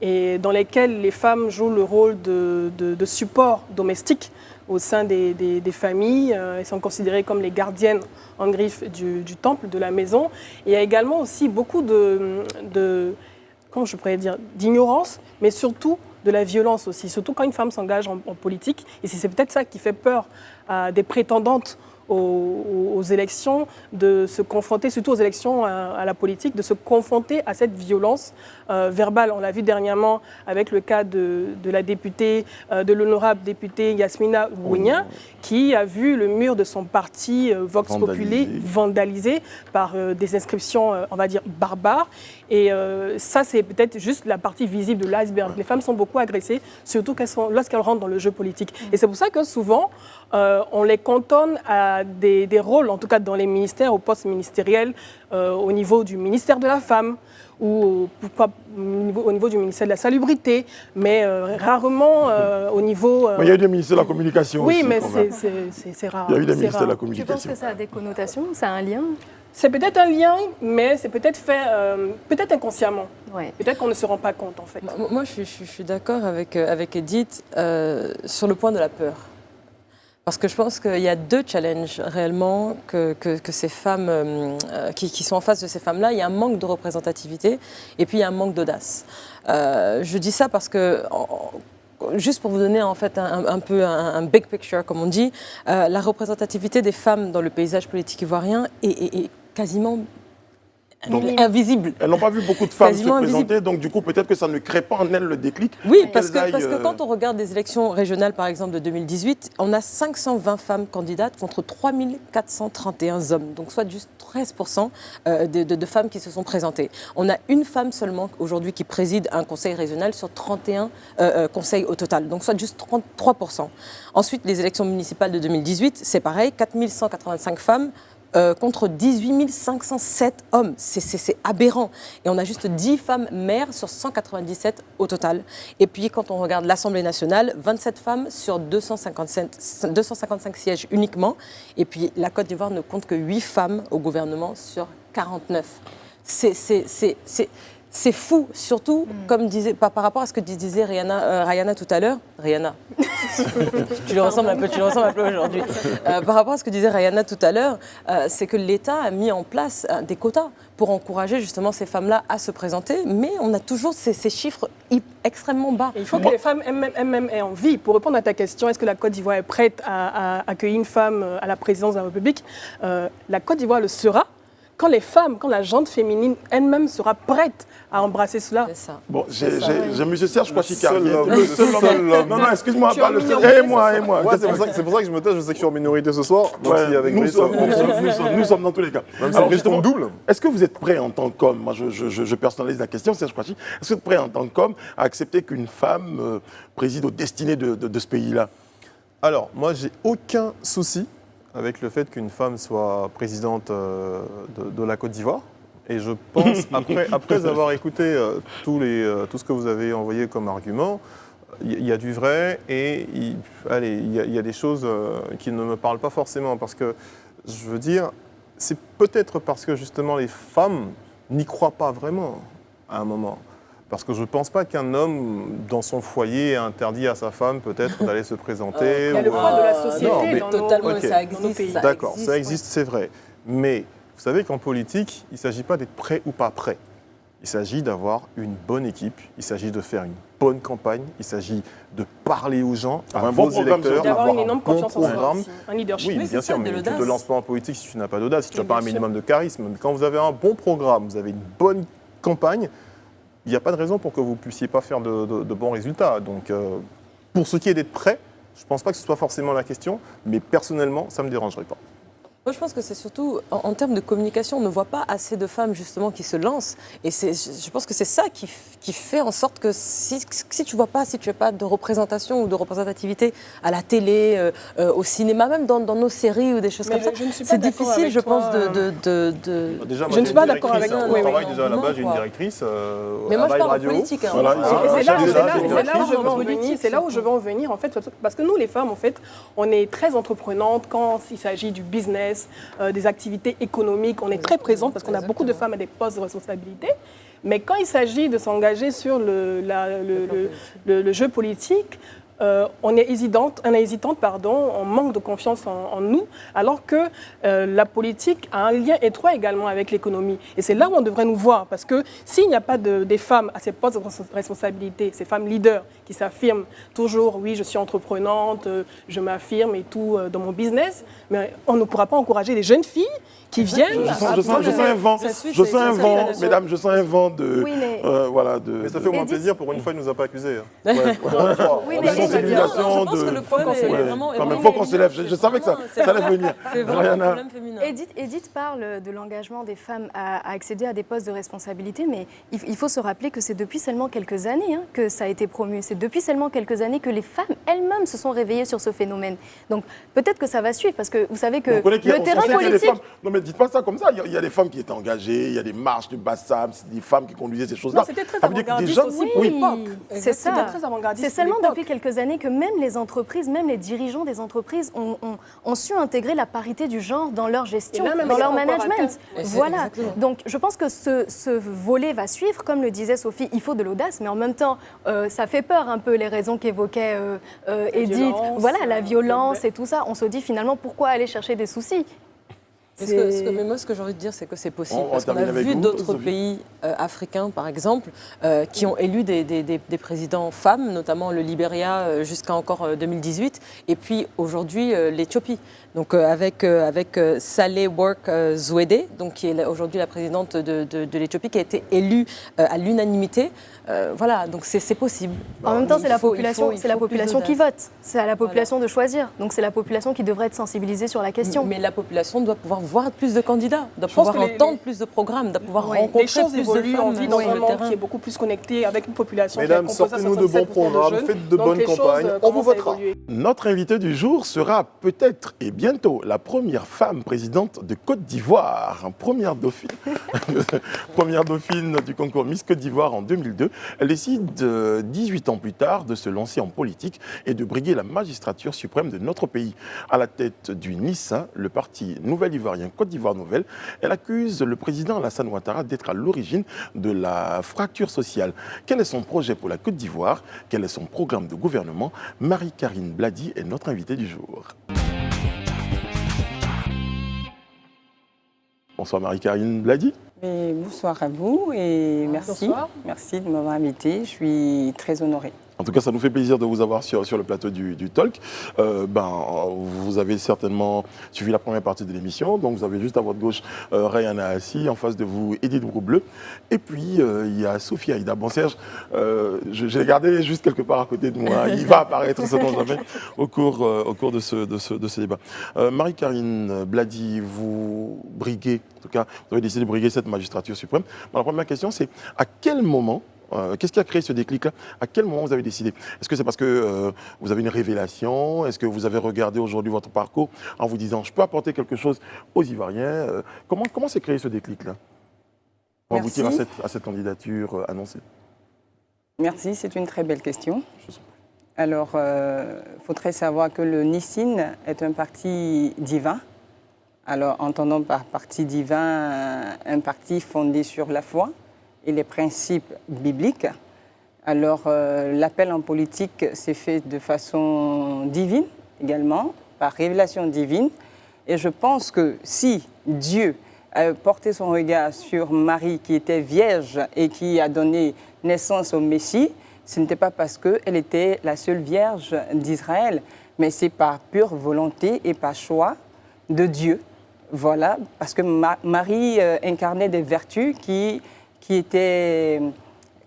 et dans lesquelles les femmes jouent le rôle de support domestique au sein des familles. Elles sont considérées comme les gardiennes en griffe du temple, de la maison. Et il y a également aussi beaucoup comment je pourrais dire, d'ignorance, mais surtout de la violence aussi, surtout quand une femme s'engage en politique. Et c'est peut-être ça qui fait peur à des prétendantes aux élections, de se confronter, surtout aux élections à la politique, de se confronter à cette violence verbale. On l'a vu dernièrement avec le cas de la députée, de l'honorable députée Yasmina Ouénia, qui a vu le mur de son parti Vox Populi vandalisé par des inscriptions, on va dire, barbares. Et ça, c'est peut-être juste la partie visible de l'iceberg. Les femmes sont beaucoup agressées, surtout lorsqu'elles rentrent dans le jeu politique. Et c'est pour ça que souvent, on les cantonne à des rôles, en tout cas dans les ministères, aux postes ministériels, au niveau du ministère de la Femme ou au niveau du ministère de la Salubrité, mais rarement au niveau... Mais il y a eu des ministères de la Communication aussi. Oui, mais c'est rare. Il y a eu des ministères de la Tu penses Communication. que ça a des connotations? Ça a un lien? C'est peut-être un lien, mais c'est peut-être fait peut-être inconsciemment. Ouais. Peut-être qu'on ne se rend pas compte, en fait. Moi, je suis d'accord avec Edith sur le point de la peur. Parce que je pense qu'il y a 2 challenges réellement que ces femmes qui sont en face de ces femmes-là. Il y a un manque de représentativité et puis il y a un manque d'audace. Je dis ça parce que, juste pour vous donner en fait un peu un big picture, comme on dit, la représentativité des femmes dans le paysage politique ivoirien est quasiment invisible. Elles n'ont pas vu beaucoup de femmes Quasiment se présenter, invisible. donc du coup, peut-être que ça ne crée pas en elles le déclic. Oui, pour parce qu'elles que aillent, quand on regarde des élections régionales, par exemple, de 2018, on a 520 femmes candidates contre 3431 hommes, donc soit juste 13% de femmes qui se sont présentées. On a une femme seulement aujourd'hui qui préside un conseil régional sur 31 conseils au total, donc soit juste 33%. Ensuite, les élections municipales de 2018, c'est pareil, 4185 femmes, contre 18 507 hommes. C'est aberrant. Et on a juste 10 femmes maires sur 197 au total. Et puis quand on regarde l'Assemblée nationale, 27 femmes sur 255 sièges uniquement. Et puis la Côte d'Ivoire ne compte que 8 femmes au gouvernement sur 49. C'est fou, surtout comme par rapport à ce que disait Rihanna tout à l'heure. Rihanna, tu lui ressembles un peu aujourd'hui. Par rapport à ce que disait Rihanna tout à l'heure, c'est que l'État a mis en place des quotas pour encourager justement ces femmes-là à se présenter, mais on a toujours ces chiffres extrêmement bas. Et il faut que les femmes elles-mêmes aient envie. Pour répondre à ta question, est-ce que la Côte d'Ivoire est prête à accueillir une femme à la présidence de la République? La Côte d'Ivoire le sera quand les femmes, quand la gente féminine elle-même sera prête à embrasser cela. Bon, j'ai M. Serge Kouachi qui arrive. Le seul homme. Non, excuse-moi, pas le seul. Et moi. Ouais, c'est pour ça que je me tais, je sais que je suis en minorité ce soir. Donc Ouais, si avec nous Brice, sommes dans tous les cas. Alors justement, double. Est-ce que vous êtes prêt en tant qu'homme, moi je personnalise la question, Serge Kouachi, est-ce que vous êtes prêt en tant qu'homme à accepter qu'une femme préside aux destinées de ce pays-là? Alors, moi, j'ai aucun souci avec le fait qu'une femme soit présidente de la Côte d'Ivoire. Et je pense, après avoir écouté tout ce que vous avez envoyé comme argument, il y a du vrai et il y a des choses qui ne me parlent pas forcément. Parce que, je veux dire, c'est peut-être parce que justement les femmes n'y croient pas vraiment à un moment. Parce que je ne pense pas qu'un homme, dans son foyer, ait interdit à sa femme peut-être d'aller se présenter. Il y a le poids de la société totalement, okay. Ça existe. D'accord, ça existe, c'est vrai. Mais vous savez qu'en politique, il ne s'agit pas d'être prêt ou pas prêt. Il s'agit d'avoir une bonne équipe, il s'agit de faire une bonne campagne, il s'agit de parler aux gens, à vos électeurs, d'avoir une énorme bon confiance en programme. soi, un leadership. Oui, bien sûr, mais tu ne te lances pas en politique si tu n'as pas d'audace, si tu n'as pas un bien minimum de charisme. Mais quand vous avez un bon programme, vous avez une bonne campagne, il n'y a pas de raison pour que vous ne puissiez pas faire de bons résultats. Donc, pour ce qui est d'être prêt, je ne pense pas que ce soit forcément la question, mais personnellement, ça ne me dérangerait pas. Moi, je pense que c'est surtout, en termes de communication, on ne voit pas assez de femmes, justement, qui se lancent. Et je pense que c'est ça qui fait en sorte que si tu n'as pas de représentation ou de représentativité à la télé, au cinéma, même dans nos séries ou des choses comme ça, c'est difficile, je pense, Déjà, je ne suis pas d'accord avec toi. Je travaille déjà là-bas, j'ai une directrice mais moi, je parle radio. en politique. Hein. Voilà, c'est là où je veux en venir, en fait, parce que nous, les femmes, en fait, on est très entreprenantes quand il s'agit du business, des activités économiques. On est très présentes parce qu'on a beaucoup de femmes à des postes de responsabilité. Mais quand il s'agit de s'engager sur le jeu politique, on est hésitante, on manque de confiance en nous, alors que la politique a un lien étroit également avec l'économie. Et c'est là où on devrait nous voir, parce que s'il n'y a pas des femmes à ces postes de responsabilité, ces femmes leaders qui s'affirment toujours, oui, je suis entreprenante, je m'affirme et tout dans mon business, mais on ne pourra pas encourager les jeunes filles qui viennent. Je sens un vent, mesdames, je sens un vent de... Oui, mais... voilà, Mais ça fait au moins plaisir, pour une fois, il ne nous a pas accusés. Oui, mais sensibilisation je pense que le problème est vraiment... Il faut qu'on se lève. Je savais que ça allait venir. C'est vraiment un problème féminin. Edith parle de l'engagement des femmes à accéder à des postes de responsabilité, mais il faut se rappeler que c'est depuis seulement quelques années que ça a été promu. C'est depuis seulement quelques années que les femmes elles-mêmes se sont réveillées sur ce phénomène. Donc peut-être que ça va suivre, parce que vous savez que le terrain politique... Non mais dites pas ça comme ça. Il y a des femmes qui étaient engagées, il y a des marches de Bassam, c'est des femmes qui conduisaient ces choses-là. Non, c'était très avant-gardiste aussi pour l'époque. C'est ça. C'est seulement depuis quelques années que même les entreprises, même les dirigeants des entreprises ont su intégrer la parité du genre dans leur gestion, dans leur management. Voilà. Donc je pense que ce volet va suivre. Comme le disait Sophie, il faut de l'audace, mais en même temps, ça fait peur un peu les raisons qu'évoquait Edith. Voilà, la violence et tout ça. On se dit finalement, pourquoi aller chercher des soucis? Mais moi, ce que j'ai envie de dire, c'est que c'est possible. Parce qu'on a vu d'autres pays africains, par exemple, qui ont élu des présidents femmes, notamment le Libéria jusqu'à encore 2018, et puis aujourd'hui l'Éthiopie. Donc avec Saleh Work Zewde, donc qui est aujourd'hui la présidente de l'Éthiopie, qui a été élue à l'unanimité. Voilà, donc c'est possible. En même temps, c'est la population qui vote. C'est à la population de choisir. Donc c'est la population qui devrait être sensibilisée sur la question. Mais la population doit pouvoir voir plus de candidats, de Je pense pouvoir que entendre plus de programmes, de pouvoir rencontrer les choses plus de évoluent, femmes on vit dans sur un le monde terrain. qui est beaucoup plus connecté, avec une population Mesdames, qui est composée à sortez-nous de bons 67% programmes, jeunes. faites de Donc, bonnes les choses, campagnes, on vous commencent à votera. évoluer. Notre invitée du jour sera peut-être et bientôt la première femme présidente de Côte d'Ivoire, première dauphine, première dauphine du concours Miss Côte d'Ivoire en 2002. Elle décide 18 ans plus tard de se lancer en politique et de briguer la magistrature suprême de notre pays. À la tête du NISA, le parti Nouvel Ivoirien Côte d'Ivoire Nouvelle, elle accuse le président Alassane Ouattara d'être à l'origine de la fracture sociale. Quel est son projet pour la Côte d'Ivoire? Quel est son programme de gouvernement? Marie-Karine Blady est notre invitée du jour. Bonsoir Marie-Karine Blady. Et bonsoir à vous et merci. Bonsoir. Merci de m'avoir invité. Je suis très honorée. En tout cas, ça nous fait plaisir de vous avoir sur le plateau du Talk. Vous avez certainement suivi la première partie de l'émission. Donc, vous avez juste à votre gauche Rayana Assi, en face de vous Edith Broubleu. Et puis, il y a Sophie Aïda. Bon, Serge, je l'ai gardé juste quelque part à côté de moi. Il va apparaître, selon jamais, au cours de ce débat. Marie-Karine Blady, vous briguez, en tout cas, vous avez décidé de briguer cette magistrature suprême. La première question, c'est à quel moment qu'est-ce qui a créé ce déclic-là? À quel moment vous avez décidé? Est-ce que c'est parce que vous avez une révélation? Est-ce que vous avez regardé aujourd'hui votre parcours en vous disant « je peux apporter quelque chose aux Ivoiriens » Comment s'est créé ce déclic-là pour aboutir à cette candidature annoncée? Merci, c'est une très belle question. Alors, il faudrait savoir que le Nissin est un parti divin. Alors, entendons par parti divin un parti fondé sur la foi et les principes bibliques. Alors, l'appel en politique s'est fait de façon divine également, par révélation divine. Et je pense que si Dieu a porté son regard sur Marie, qui était vierge et qui a donné naissance au Messie, ce n'était pas parce qu'elle était la seule vierge d'Israël, mais c'est par pure volonté et par choix de Dieu. Voilà, parce que Marie incarnait des vertus qui étaient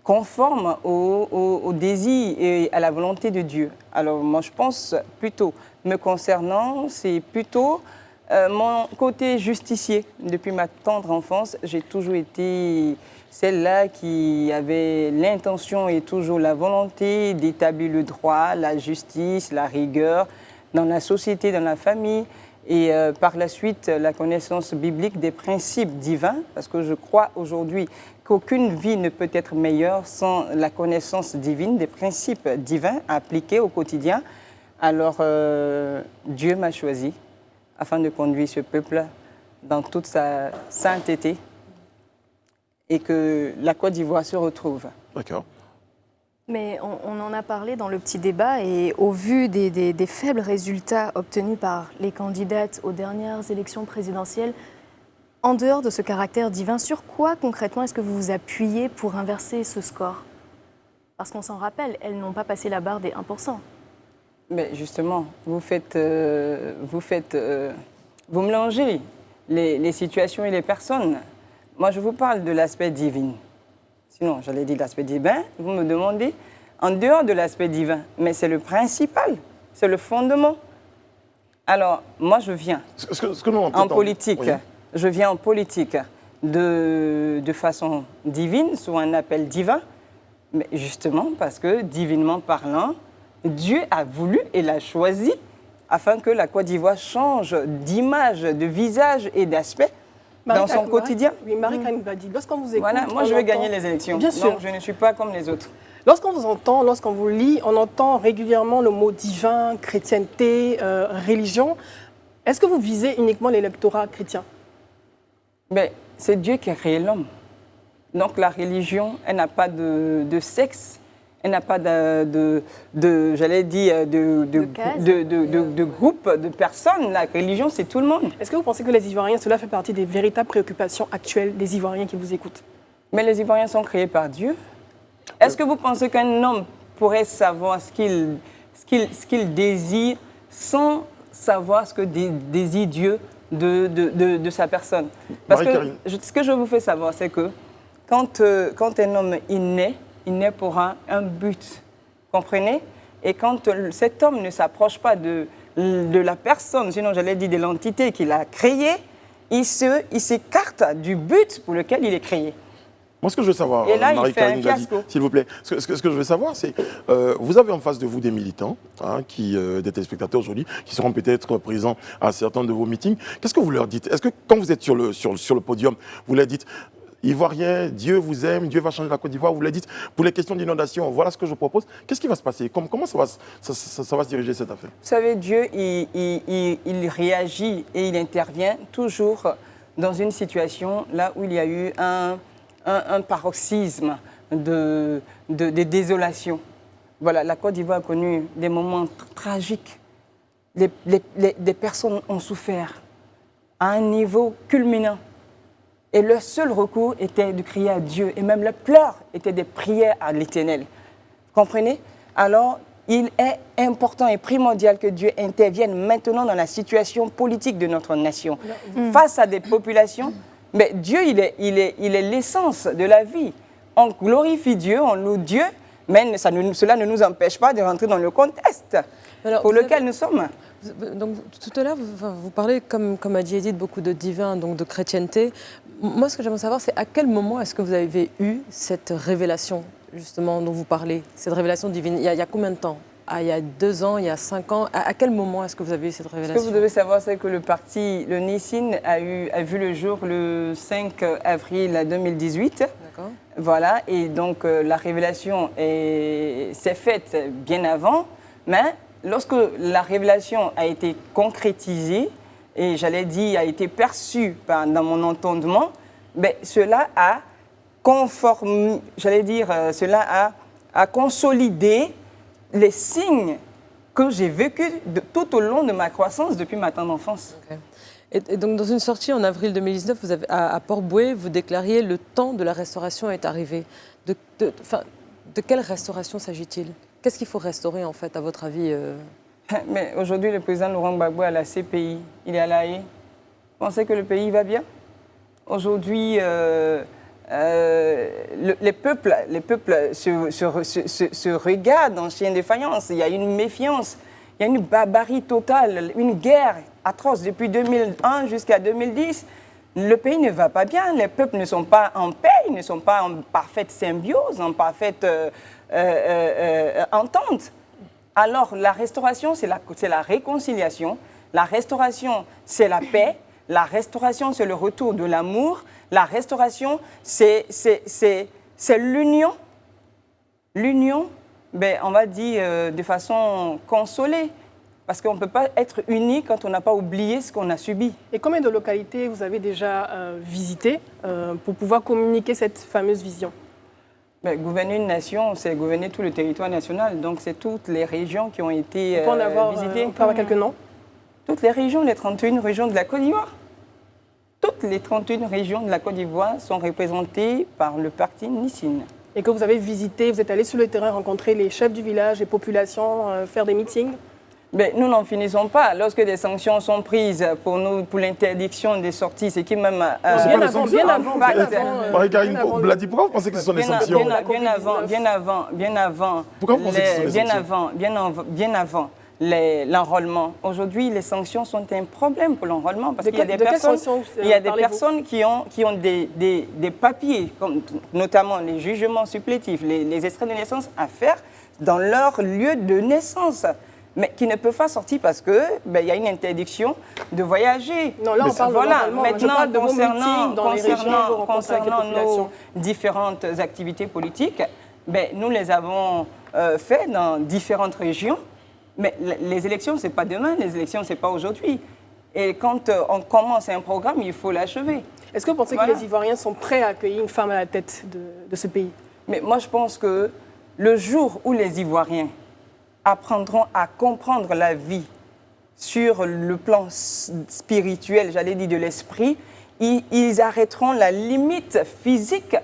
conformes au désir et à la volonté de Dieu. Alors moi, je pense plutôt, me concernant, c'est plutôt mon côté justicier. Depuis ma tendre enfance, j'ai toujours été celle-là qui avait l'intention et toujours la volonté d'établir le droit, la justice, la rigueur dans la société, dans la famille. Et par la suite, la connaissance biblique des principes divins, parce que je crois aujourd'hui qu'aucune vie ne peut être meilleure sans la connaissance divine, des principes divins appliqués au quotidien. Alors, Dieu m'a choisi afin de conduire ce peuple dans toute sa sainteté et que la Côte d'Ivoire se retrouve. D'accord. Mais on en a parlé dans le petit débat et au vu des faibles résultats obtenus par les candidates aux dernières élections présidentielles, en dehors de ce caractère divin, sur quoi concrètement est-ce que vous vous appuyez pour inverser ce score? Parce qu'on s'en rappelle, elles n'ont pas passé la barre des 1%. Mais justement, vous mélangez les situations et les personnes. Moi, je vous parle de l'aspect divin. Sinon, j'allais dire l'aspect divin, vous me demandez en dehors de l'aspect divin. Mais c'est le principal, c'est le fondement. Alors, moi, je viens en politique. Oui. Je viens en politique de façon divine, sous un appel divin. Mais justement, parce que, divinement parlant, Dieu a voulu et l'a choisi afin que la Côte d'Ivoire change d'image, de visage et d'aspect dans son quotidien. Oui, Marie-Karine Blady, lorsqu'on vous écoute... Voilà, moi je veux gagner les élections. Bien sûr. Donc je ne suis pas comme les autres. Lorsqu'on vous entend, lorsqu'on vous lit, on entend régulièrement le mot divin, chrétienté, religion. Est-ce que vous visez uniquement l'électorat chrétien? Mais c'est Dieu qui a créé l'homme. Donc la religion, elle n'a pas de sexe, elle n'a pas de groupe de personnes. La religion, c'est tout le monde. Est-ce que vous pensez que les Ivoiriens, cela fait partie des véritables préoccupations actuelles des Ivoiriens qui vous écoutent? Mais les Ivoiriens sont créés par Dieu. Est-ce que vous pensez qu'un homme pourrait savoir ce qu'il désire sans savoir ce que désire Dieu de sa personne? Parce que ce que je vous fais savoir, c'est que quand un homme il naît pour un but, comprenez? Et quand cet homme ne s'approche pas de la personne, sinon j'allais dire de l'entité qu'il a créée, il s'écarte du but pour lequel il est créé. Moi, ce que je veux savoir, Et là, il fait un Marie-Karine Glady, fiasco. s'il vous plaît, ce que je veux savoir, c'est, vous avez en face de vous des militants, des téléspectateurs aujourd'hui, qui seront peut-être présents à certains de vos meetings. Qu'est-ce que vous leur dites? Est-ce que quand vous êtes sur le podium, vous leur dites, Ivoiriens, Dieu vous aime, Dieu va changer la Côte d'Ivoire, vous leur dites, pour les questions d'inondation, voilà ce que je propose. Qu'est-ce qui va se passer? Comment ça va se diriger cette affaire? Vous savez, Dieu, il réagit et il intervient toujours dans une situation là où il y a eu un paroxysme de désolation. Voilà, la Côte d'Ivoire a connu des moments tragiques. Des personnes ont souffert à un niveau culminant. Et leur seul recours était de crier à Dieu. Et même leurs pleurs étaient des prières à l'Éternel. Comprenez? Alors, il est important et primordial que Dieu intervienne maintenant dans la situation politique de notre nation. Face à des populations, mais Dieu, il est l'essence de la vie. On glorifie Dieu, on loue Dieu, mais cela ne nous empêche pas de rentrer dans le contexte pour lequel nous sommes. Donc, tout à l'heure, vous parlez, comme a dit Edith, beaucoup de divin, donc de chrétienté. Moi, ce que j'aimerais savoir, c'est à quel moment est-ce que vous avez eu cette révélation, justement, dont vous parlez, cette révélation divine? Il y a combien de temps? Il y a 2 ans, il y a 5 ans? À quel moment est-ce que vous avez eu cette révélation? Ce que vous devez savoir, c'est que le Nissin a vu le jour le 5 avril 2018. D'accord. Voilà, et donc la révélation s'est faite bien avant, mais lorsque la révélation a été concrétisée, et j'allais dire a été perçue dans mon entendement, ben, cela a cela a consolidé les signes que j'ai vécus tout au long de ma croissance depuis ma tendre enfance. Okay. Et donc, dans une sortie en avril 2019, vous avez, à Port-Bouët, vous déclariez « Le temps de la restauration est arrivé ». De quelle restauration s'agit-il? Qu'est-ce qu'il faut restaurer, en fait, à votre avis Mais aujourd'hui, le président Laurent Gbagbo est à la CPI, il est à la Haye. Vous pensez que le pays va bien? Aujourd'hui, les peuples se regardent en chien de faïence. Il y a une méfiance, il y a une barbarie totale, une guerre atroce depuis 2001 jusqu'à 2010. Le pays ne va pas bien, les peuples ne sont pas en paix, ils ne sont pas en parfaite symbiose, en parfaite entente. Alors la restauration, c'est la réconciliation, la restauration, c'est la paix, la restauration, c'est le retour de l'amour, la restauration, c'est l'union. L'union, ben, on va dire de façon consolée. Parce qu'on ne peut pas être uni quand on n'a pas oublié ce qu'on a subi. Et combien de localités vous avez déjà visitées pour pouvoir communiquer cette fameuse vision? Ben, gouverner une nation, c'est gouverner tout le territoire national. Donc, c'est toutes les régions qui ont été visitées. On peut avoir quelques noms? Toutes les régions, les 31 régions de la Côte d'Ivoire. Toutes les 31 régions de la Côte d'Ivoire sont représentées par le parti Nissin. Et que vous avez visité, vous êtes allé sur le terrain rencontrer les chefs du village, les populations, faire des meetings? Mais nous n'en finissons pas. Lorsque des sanctions sont prises pour l'interdiction des sorties, c'est qui même... bien avant. Marie-Karine Glady, pourquoi vous pensez que ce sont des sanctions? Bien avant l'enrôlement. Aujourd'hui, les sanctions sont un problème pour l'enrôlement parce qu'il y a des personnes qui ont des papiers, comme, notamment les jugements supplétifs, les extraits de naissance à faire dans leur lieu de naissance, mais qui ne peuvent pas sortir parce qu'il y a une interdiction de voyager. Non, là, on parle maintenant, concernant nos différentes activités politiques, nous les avons fait dans différentes régions. Mais les élections, ce n'est pas demain, les élections, ce n'est pas aujourd'hui. Et quand on commence un programme, il faut l'achever. Est-ce que vous pensez que les Ivoiriens sont prêts à accueillir une femme à la tête de ce pays? Mais moi, je pense que le jour où les Ivoiriens apprendront à comprendre la vie sur le plan spirituel, j'allais dire de l'esprit, ils arrêteront la limite physique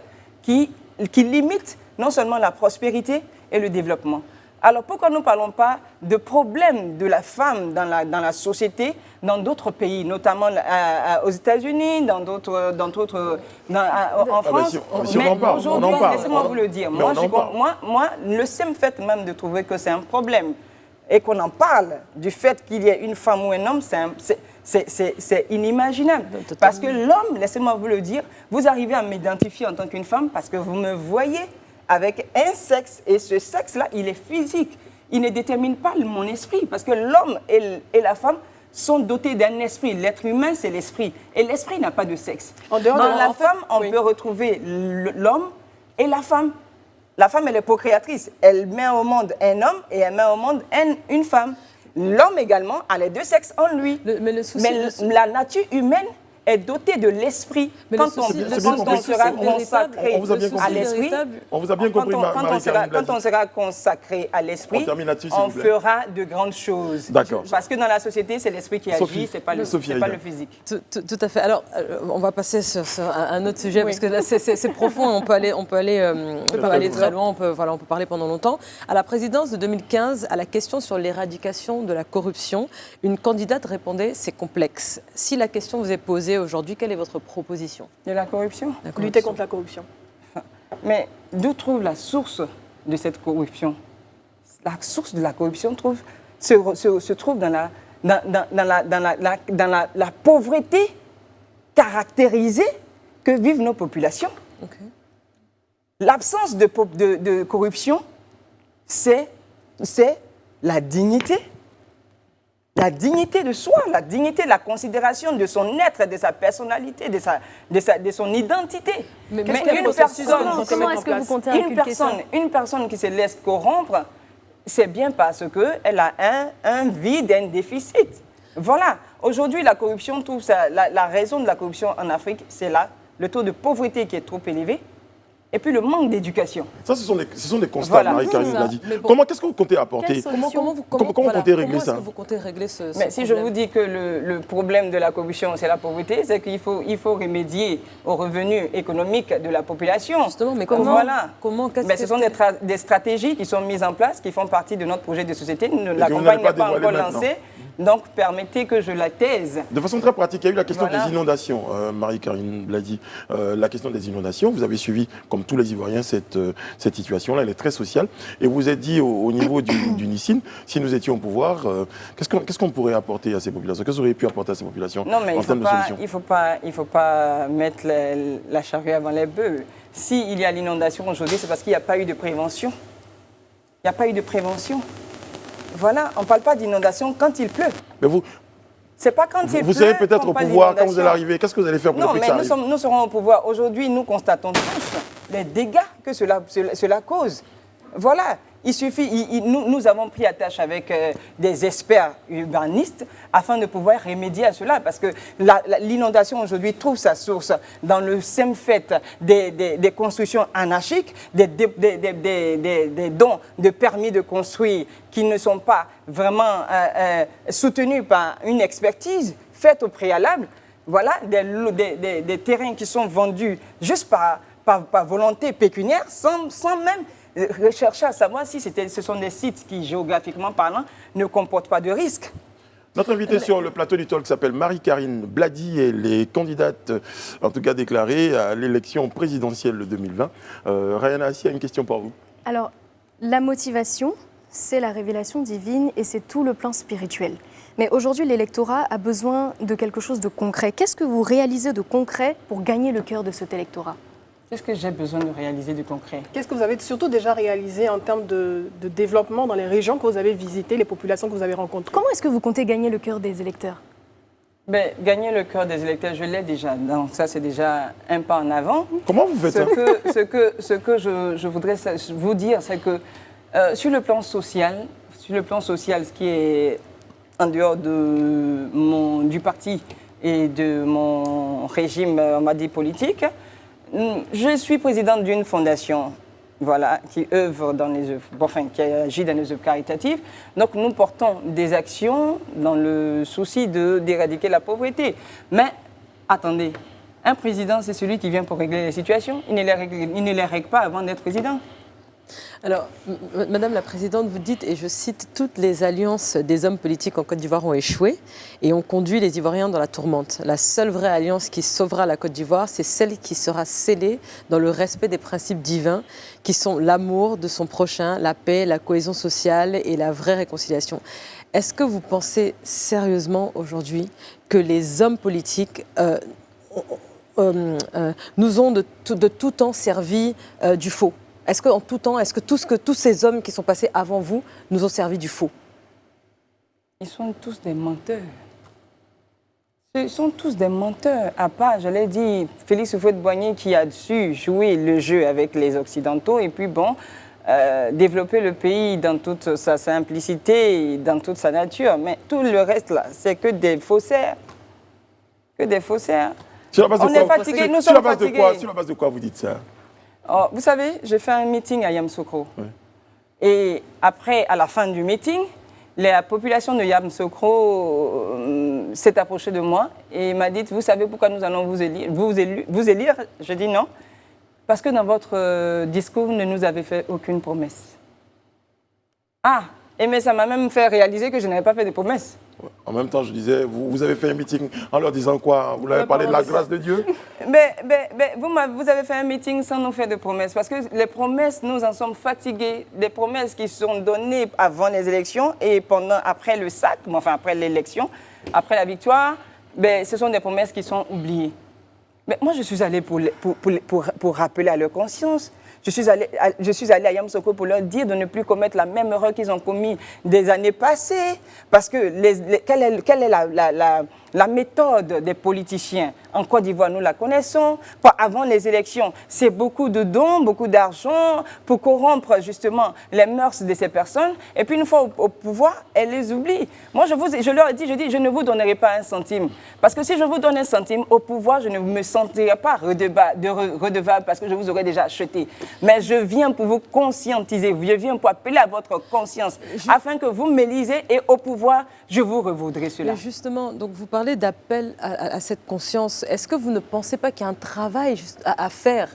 qui limite non seulement la prospérité et le développement. Alors pourquoi nous ne parlons pas de problèmes de la femme dans la société, dans d'autres pays, notamment aux États-Unis, en France? Mais aujourd'hui, laissez-moi vous le dire, moi, le simple fait même de trouver que c'est un problème et qu'on en parle du fait qu'il y ait une femme ou un homme, c'est inimaginable. Parce que l'homme, laissez-moi vous le dire, vous arrivez à m'identifier en tant qu'une femme parce que vous me voyez avec un sexe. Et ce sexe-là, il est physique. Il ne détermine pas mon esprit. Parce que l'homme et la femme sont dotés d'un esprit. L'être humain, c'est l'esprit. Et l'esprit n'a pas de sexe. Dans la femme, on peut retrouver l'homme et la femme. La femme, elle est procréatrice. Elle met au monde un homme et elle met au monde une femme. L'homme également a les deux sexes en lui. Mais la nature humaine est dotée de l'esprit. Quand on sera consacré à l'esprit, on vous a bien compris, quand on sera consacré à l'esprit, on fera de grandes choses. D'accord. Parce que dans la société, c'est l'esprit qui agit, c'est pas le physique. Tout à fait. Alors, on va passer sur un autre sujet, parce que là, c'est profond, on peut aller très loin, on peut parler pendant longtemps. À la présidence de 2015, à la question sur l'éradication de la corruption, une candidate répondait « c'est complexe ». Si la question vous est posée aujourd'hui, quelle est votre proposition? De la corruption? Lutter contre la corruption. Mais d'où trouve la source de cette corruption? La source de la corruption se trouve dans la pauvreté caractérisée que vivent nos populations. Okay. L'absence de corruption, c'est la dignité. La dignité de soi, la dignité, la considération de son être, de sa personnalité, de son identité. Mais comment est-ce que vous comptez inculquer ça? Une personne qui se laisse corrompre, c'est bien parce qu'elle a un vide, un déficit. Voilà. Aujourd'hui, la corruption, la raison de la corruption en Afrique, c'est là, le taux de pauvreté qui est trop élevé. Et puis le manque d'éducation. Ça, ce sont des constats, voilà. Marie-Karine l'a dit. Bon, qu'est-ce que vous comptez apporter? Comment vous comptez régler ça? Vous comptez régler ce Mais si je vous dis que le problème de la corruption, c'est la pauvreté, c'est qu'il faut remédier aux revenus économiques de la population. Justement, mais comment? Voilà. Ce sont des stratégies qui sont mises en place, qui font partie de notre projet de société. La campagne n'est pas encore lancée. Donc, permettez que je la taise. De façon très pratique, il y a eu la question des inondations. Marie-Karine l'a dit, la question des inondations. Vous avez suivi, comme tous les Ivoiriens, cette situation-là. Elle est très sociale. Et vous êtes dit, au niveau du NICIN, si nous étions au pouvoir, qu'est-ce qu'on pourrait apporter à ces populations? Qu'est-ce que vous auriez pu apporter à ces populations? Non, mais il ne faut pas mettre la charrue avant les bœufs. S'il y a l'inondation aujourd'hui, c'est parce qu'il n'y a pas eu de prévention. Il n'y a pas eu de prévention. Voilà, on ne parle pas d'inondation quand il pleut. Mais c'est pas quand il pleut. Vous serez peut-être au pouvoir quand vous allez arriver. Qu'est-ce que vous allez faire pour le que ça arrive? Nous serons au pouvoir. Aujourd'hui, nous constatons tous les dégâts que cela cause. Voilà. Il suffit, nous avons pris attache avec des experts urbanistes afin de pouvoir remédier à cela. Parce que l'inondation aujourd'hui trouve sa source dans le simple fait des constructions anarchiques, des dons de permis de construire qui ne sont pas vraiment soutenus par une expertise faite au préalable. Voilà, des terrains qui sont vendus juste par volonté pécuniaire sans même rechercher à savoir si ce sont des sites qui, géographiquement parlant, ne comportent pas de risques. Notre invitée sur le plateau du talk s'appelle Marie-Karine Blady. Elle est candidate, en tout cas déclarée, à l'élection présidentielle de 2020. Rayana Assi a une question pour vous. Alors, la motivation, c'est la révélation divine et c'est tout le plan spirituel. Mais aujourd'hui, l'électorat a besoin de quelque chose de concret. Qu'est-ce que vous réalisez de concret pour gagner le cœur de cet électorat? Qu'est-ce que j'ai besoin de réaliser de concret? Qu'est-ce que vous avez surtout déjà réalisé en termes de développement dans les régions que vous avez visitées, les populations que vous avez rencontrées? Comment est-ce que vous comptez gagner le cœur des électeurs? Gagner le cœur des électeurs, je l'ai déjà. Donc ça, c'est déjà un pas en avant. Comment vous faites ça? Ce que je voudrais vous dire, c'est que sur le plan social, ce qui est en dehors du parti et de mon régime, on m'a dit, politique, je suis présidente d'une fondation, voilà, qui œuvre qui agit dans les œuvres caritatives. Donc nous portons des actions dans le souci d'éradiquer la pauvreté. Mais attendez, un président, c'est celui qui vient pour régler les situations. Il ne les règle pas avant d'être président. Alors, Madame la Présidente, vous dites, et je cite, « Toutes les alliances des hommes politiques en Côte d'Ivoire ont échoué et ont conduit les Ivoiriens dans la tourmente. La seule vraie alliance qui sauvera la Côte d'Ivoire, c'est celle qui sera scellée dans le respect des principes divins qui sont l'amour de son prochain, la paix, la cohésion sociale et la vraie réconciliation. » est-ce que vous pensez sérieusement aujourd'hui que les hommes politiques nous ont de tout temps servi du faux? Est-ce qu'en tout temps, est-ce que tous ces hommes qui sont passés avant vous nous ont servi du faux? Ils sont tous des menteurs. Ils sont tous des menteurs. À part, je l'ai dit, Félix Houphouët-Boigny qui a su jouer le jeu avec les Occidentaux et puis bon, développer le pays dans toute sa simplicité, dans toute sa nature. Mais tout le reste là, c'est que des faussaires. Que des faussaires. On est fatigués, nous sommes fatigués. Sur la base de quoi vous dites ça? Oh, vous savez, j'ai fait un meeting à Yamoussoukro. Oui. Et après, à la fin du meeting, la population de Yamoussoukro s'est approchée de moi et m'a dit, vous savez pourquoi nous allons vous élire? Je dis non. Parce que dans votre discours, vous ne nous avez fait aucune promesse. Ah, mais ça m'a même fait réaliser que je n'avais pas fait de promesses. En même temps, je disais, vous avez fait un meeting en leur disant quoi? Vous leur avez parlé de la grâce de Dieu? Vous avez fait un meeting sans nous faire de promesses. Parce que les promesses, nous en sommes fatigués. Des promesses qui sont données avant les élections et après le sac, enfin après l'élection, après la victoire, ce sont des promesses qui sont oubliées. Mais moi, je suis allée pour rappeler à leur conscience. Je suis allée à Yamoussoukro pour leur dire de ne plus commettre la même erreur qu'ils ont commis des années passées. Parce que quelle est la méthode des politiciens? En Côte d'Ivoire, nous la connaissons. Avant les élections, c'est beaucoup de dons, beaucoup d'argent pour corrompre justement les mœurs de ces personnes. Et puis une fois au pouvoir, elles les oublient. Moi, je leur ai dit, je ne vous donnerai pas un centime. Parce que si je vous donne un centime au pouvoir, je ne me sentirai pas redevable parce que je vous aurais déjà acheté. Mais je viens pour vous conscientiser, je viens pour appeler à votre conscience afin que vous m'élisez et au pouvoir, je vous revaudrai cela. Mais justement, donc vous parlez d'appel à cette conscience. Est-ce que vous ne pensez pas qu'il y a un travail à faire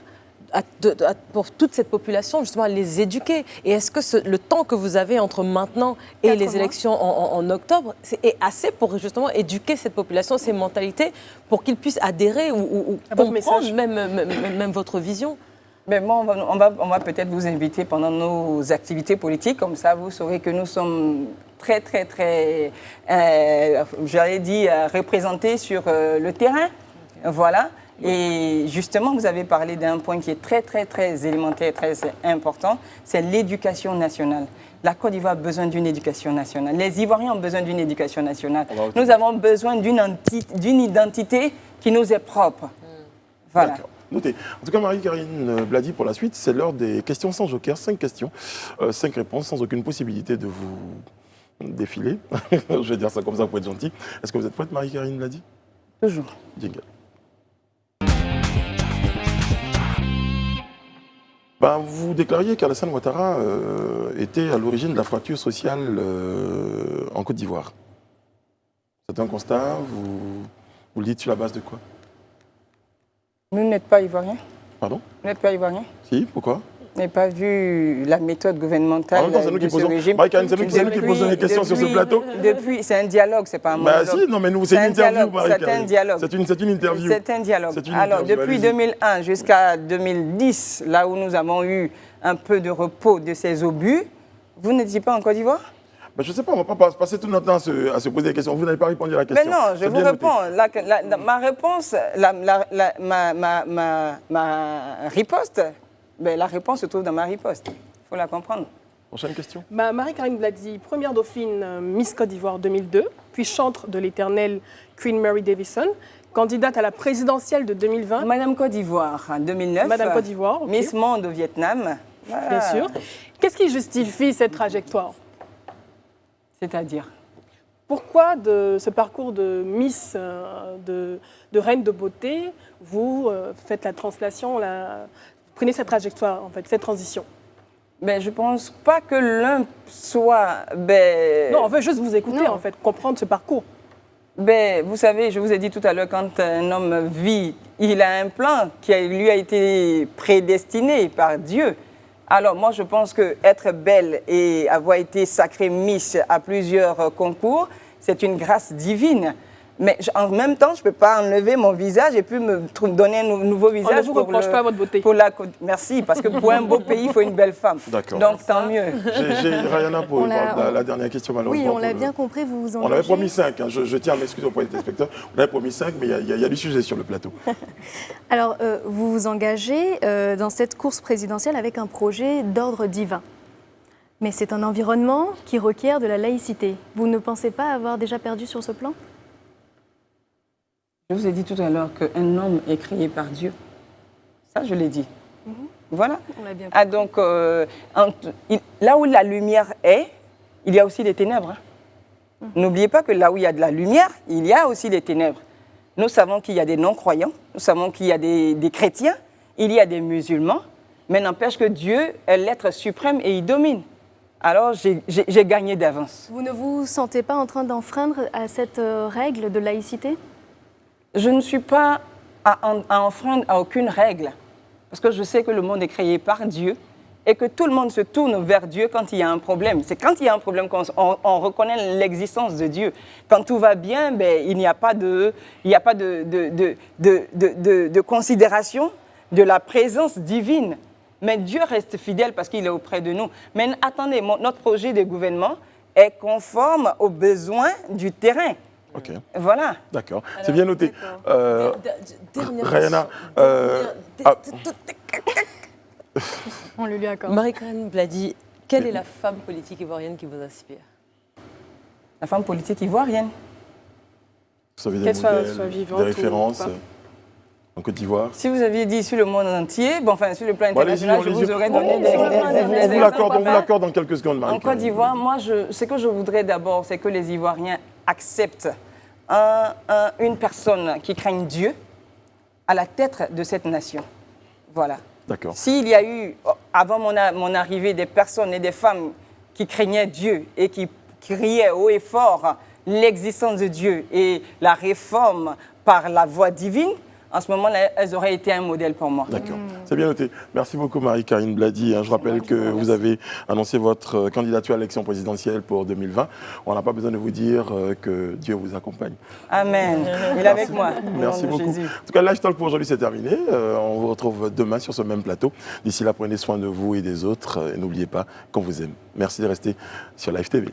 pour toute cette population, justement, à les éduquer? Et est-ce que le temps que vous avez entre maintenant et les élections en octobre est assez pour justement éduquer cette population, ces mentalités, pour qu'ils puissent adhérer ou comprendre même votre vision? Mais moi, on va peut-être vous inviter pendant nos activités politiques, comme ça vous saurez que nous sommes très, très, très, j'allais dire, représentés sur le terrain. Voilà. Et justement, vous avez parlé d'un point qui est très, très, très élémentaire, très important, c'est l'éducation nationale. La Côte d'Ivoire a besoin d'une éducation nationale. Les Ivoiriens ont besoin d'une éducation nationale. Nous avons besoin d'une identité qui nous est propre. Voilà. Notez. En tout cas, Marie-Karine Blady, pour la suite, c'est l'heure des questions sans joker. 5 questions, 5 réponses, sans aucune possibilité de vous défiler. Je vais dire ça comme ça pour être gentil. Est-ce que vous êtes prête, Marie-Karine Blady? Toujours. Jingle. Vous déclariez qu'Alassane Ouattara était à l'origine de la fracture sociale en Côte d'Ivoire. C'est un constat, vous le dites sur la base de quoi? Vous n'êtes pas ivoirien? Pardon? Vous n'êtes pas ivoirien? Si, pourquoi? Vous n'avez pas vu la méthode gouvernementale de ce régime? Marie-Karine, c'est nous qui posons les questions sur ce plateau. Depuis, c'est un dialogue, c'est pas un monologue. Si, non, mais nous, c'est une interview, Marie-Karine. C'est un dialogue. C'est une interview. C'est un dialogue. Alors, depuis 2001 jusqu'à 2010, là où nous avons eu un peu de repos de ces obus, vous n'étiez pas en Côte d'Ivoire? Je ne sais pas, on ne va pas passer tout notre temps à se poser des questions. Vous n'avez pas répondu à la question. Mais non, je vous réponds. Ma réponse, ma riposte, la réponse se trouve dans ma riposte. Il faut la comprendre. Prochaine question. Marie-Karine Blady, première dauphine Miss Côte d'Ivoire 2002, puis chantre de l'éternelle Queen Mary Davison, candidate à la présidentielle de 2020. Madame Côte d'Ivoire, en 2009. Madame Côte d'Ivoire, okay. Miss Monde au Vietnam. Voilà. Bien sûr. Qu'est-ce qui justifie cette trajectoire? C'est-à-dire? Pourquoi de ce parcours de Miss, de reine de beauté, vous faites la translation, prenez cette trajectoire, en fait, cette transition? Je ne pense pas que l'un soit... Non, on veut juste vous écouter, en fait, comprendre ce parcours. Vous savez, je vous ai dit tout à l'heure, quand un homme vit, il a un plan qui lui a été prédestiné par Dieu. Alors moi, je pense qu'être belle et avoir été sacrée Miss à plusieurs concours, c'est une grâce divine. Mais en même temps, je ne peux pas enlever mon visage et puis me donner un nouveau visage. On ne vous reproche pas votre beauté. Merci, parce que pour un beau pays, il faut une belle femme. D'accord. Donc, tant mieux. J'ai Rihanna pour la dernière question, malheureusement. Oui, on l'a bien compris, vous vous engagez. On avait promis 5, hein. Je tiens à m'excuser auprès des téléspectateurs. On avait promis 5, mais il y a du sujet sur le plateau. Alors, vous vous engagez dans cette course présidentielle avec un projet d'ordre divin. Mais c'est un environnement qui requiert de la laïcité. Vous ne pensez pas avoir déjà perdu sur ce plan ? Je vous ai dit tout à l'heure qu'un homme est créé par Dieu. Ça, je l'ai dit. Voilà. On l'a bien Ah, donc, là où la lumière est, il y a aussi les ténèbres. N'oubliez pas que là où il y a de la lumière, il y a aussi des ténèbres. Nous savons qu'il y a des non-croyants, nous savons qu'il y a des chrétiens, il y a des musulmans, mais n'empêche que Dieu est l'être suprême et il domine. Alors, j'ai gagné d'avance. Vous ne vous sentez pas en train d'enfreindre à cette règle de laïcité ? Je ne suis pas à enfreindre à aucune règle, parce que je sais que le monde est créé par Dieu et que tout le monde se tourne vers Dieu quand il y a un problème. C'est quand il y a un problème qu'on reconnaît l'existence de Dieu. Quand tout va bien, ben, il n'y a pas de considération de la présence divine. Mais Dieu reste fidèle parce qu'il est auprès de nous. Mais attendez, notre projet de gouvernement est conforme aux besoins du terrain. Ok. Voilà. D'accord. C'est bien noté. Rihanna, On le lui accorde. Marie-Carine Blady, quelle est la femme politique ivoirienne qui vous inspire? La femme politique ivoirienne. Vous savez des Qu'elle soit modèles, vivante des ou références pas. en Côte d'Ivoire? Si vous aviez dit sur le monde entier, bon, enfin sur le plan international, je vous aurais donné On vous l'accorde dans quelques secondes, Marie. En Côte d'Ivoire, moi, ce que je voudrais d'abord, c'est que les Ivoiriens acceptent une personne qui craigne Dieu à la tête de cette nation. Voilà. D'accord. S'il y a eu, avant mon arrivée, des personnes et des femmes qui craignaient Dieu et qui criaient haut et fort l'existence de Dieu et la réforme par la voie divine, en ce moment-là, elles auraient été un modèle pour moi. D'accord, c'est bien noté. Merci beaucoup Marie-Carine Blady. Je rappelle que vous avez annoncé votre candidature à l'élection présidentielle pour 2020. On n'a pas besoin de vous dire que Dieu vous accompagne. Amen. Il est avec moi. Merci beaucoup. En tout cas, Live Talk pour aujourd'hui, c'est terminé. On vous retrouve demain sur ce même plateau. D'ici là, prenez soin de vous et des autres. Et n'oubliez pas qu'on vous aime. Merci de rester sur Live TV.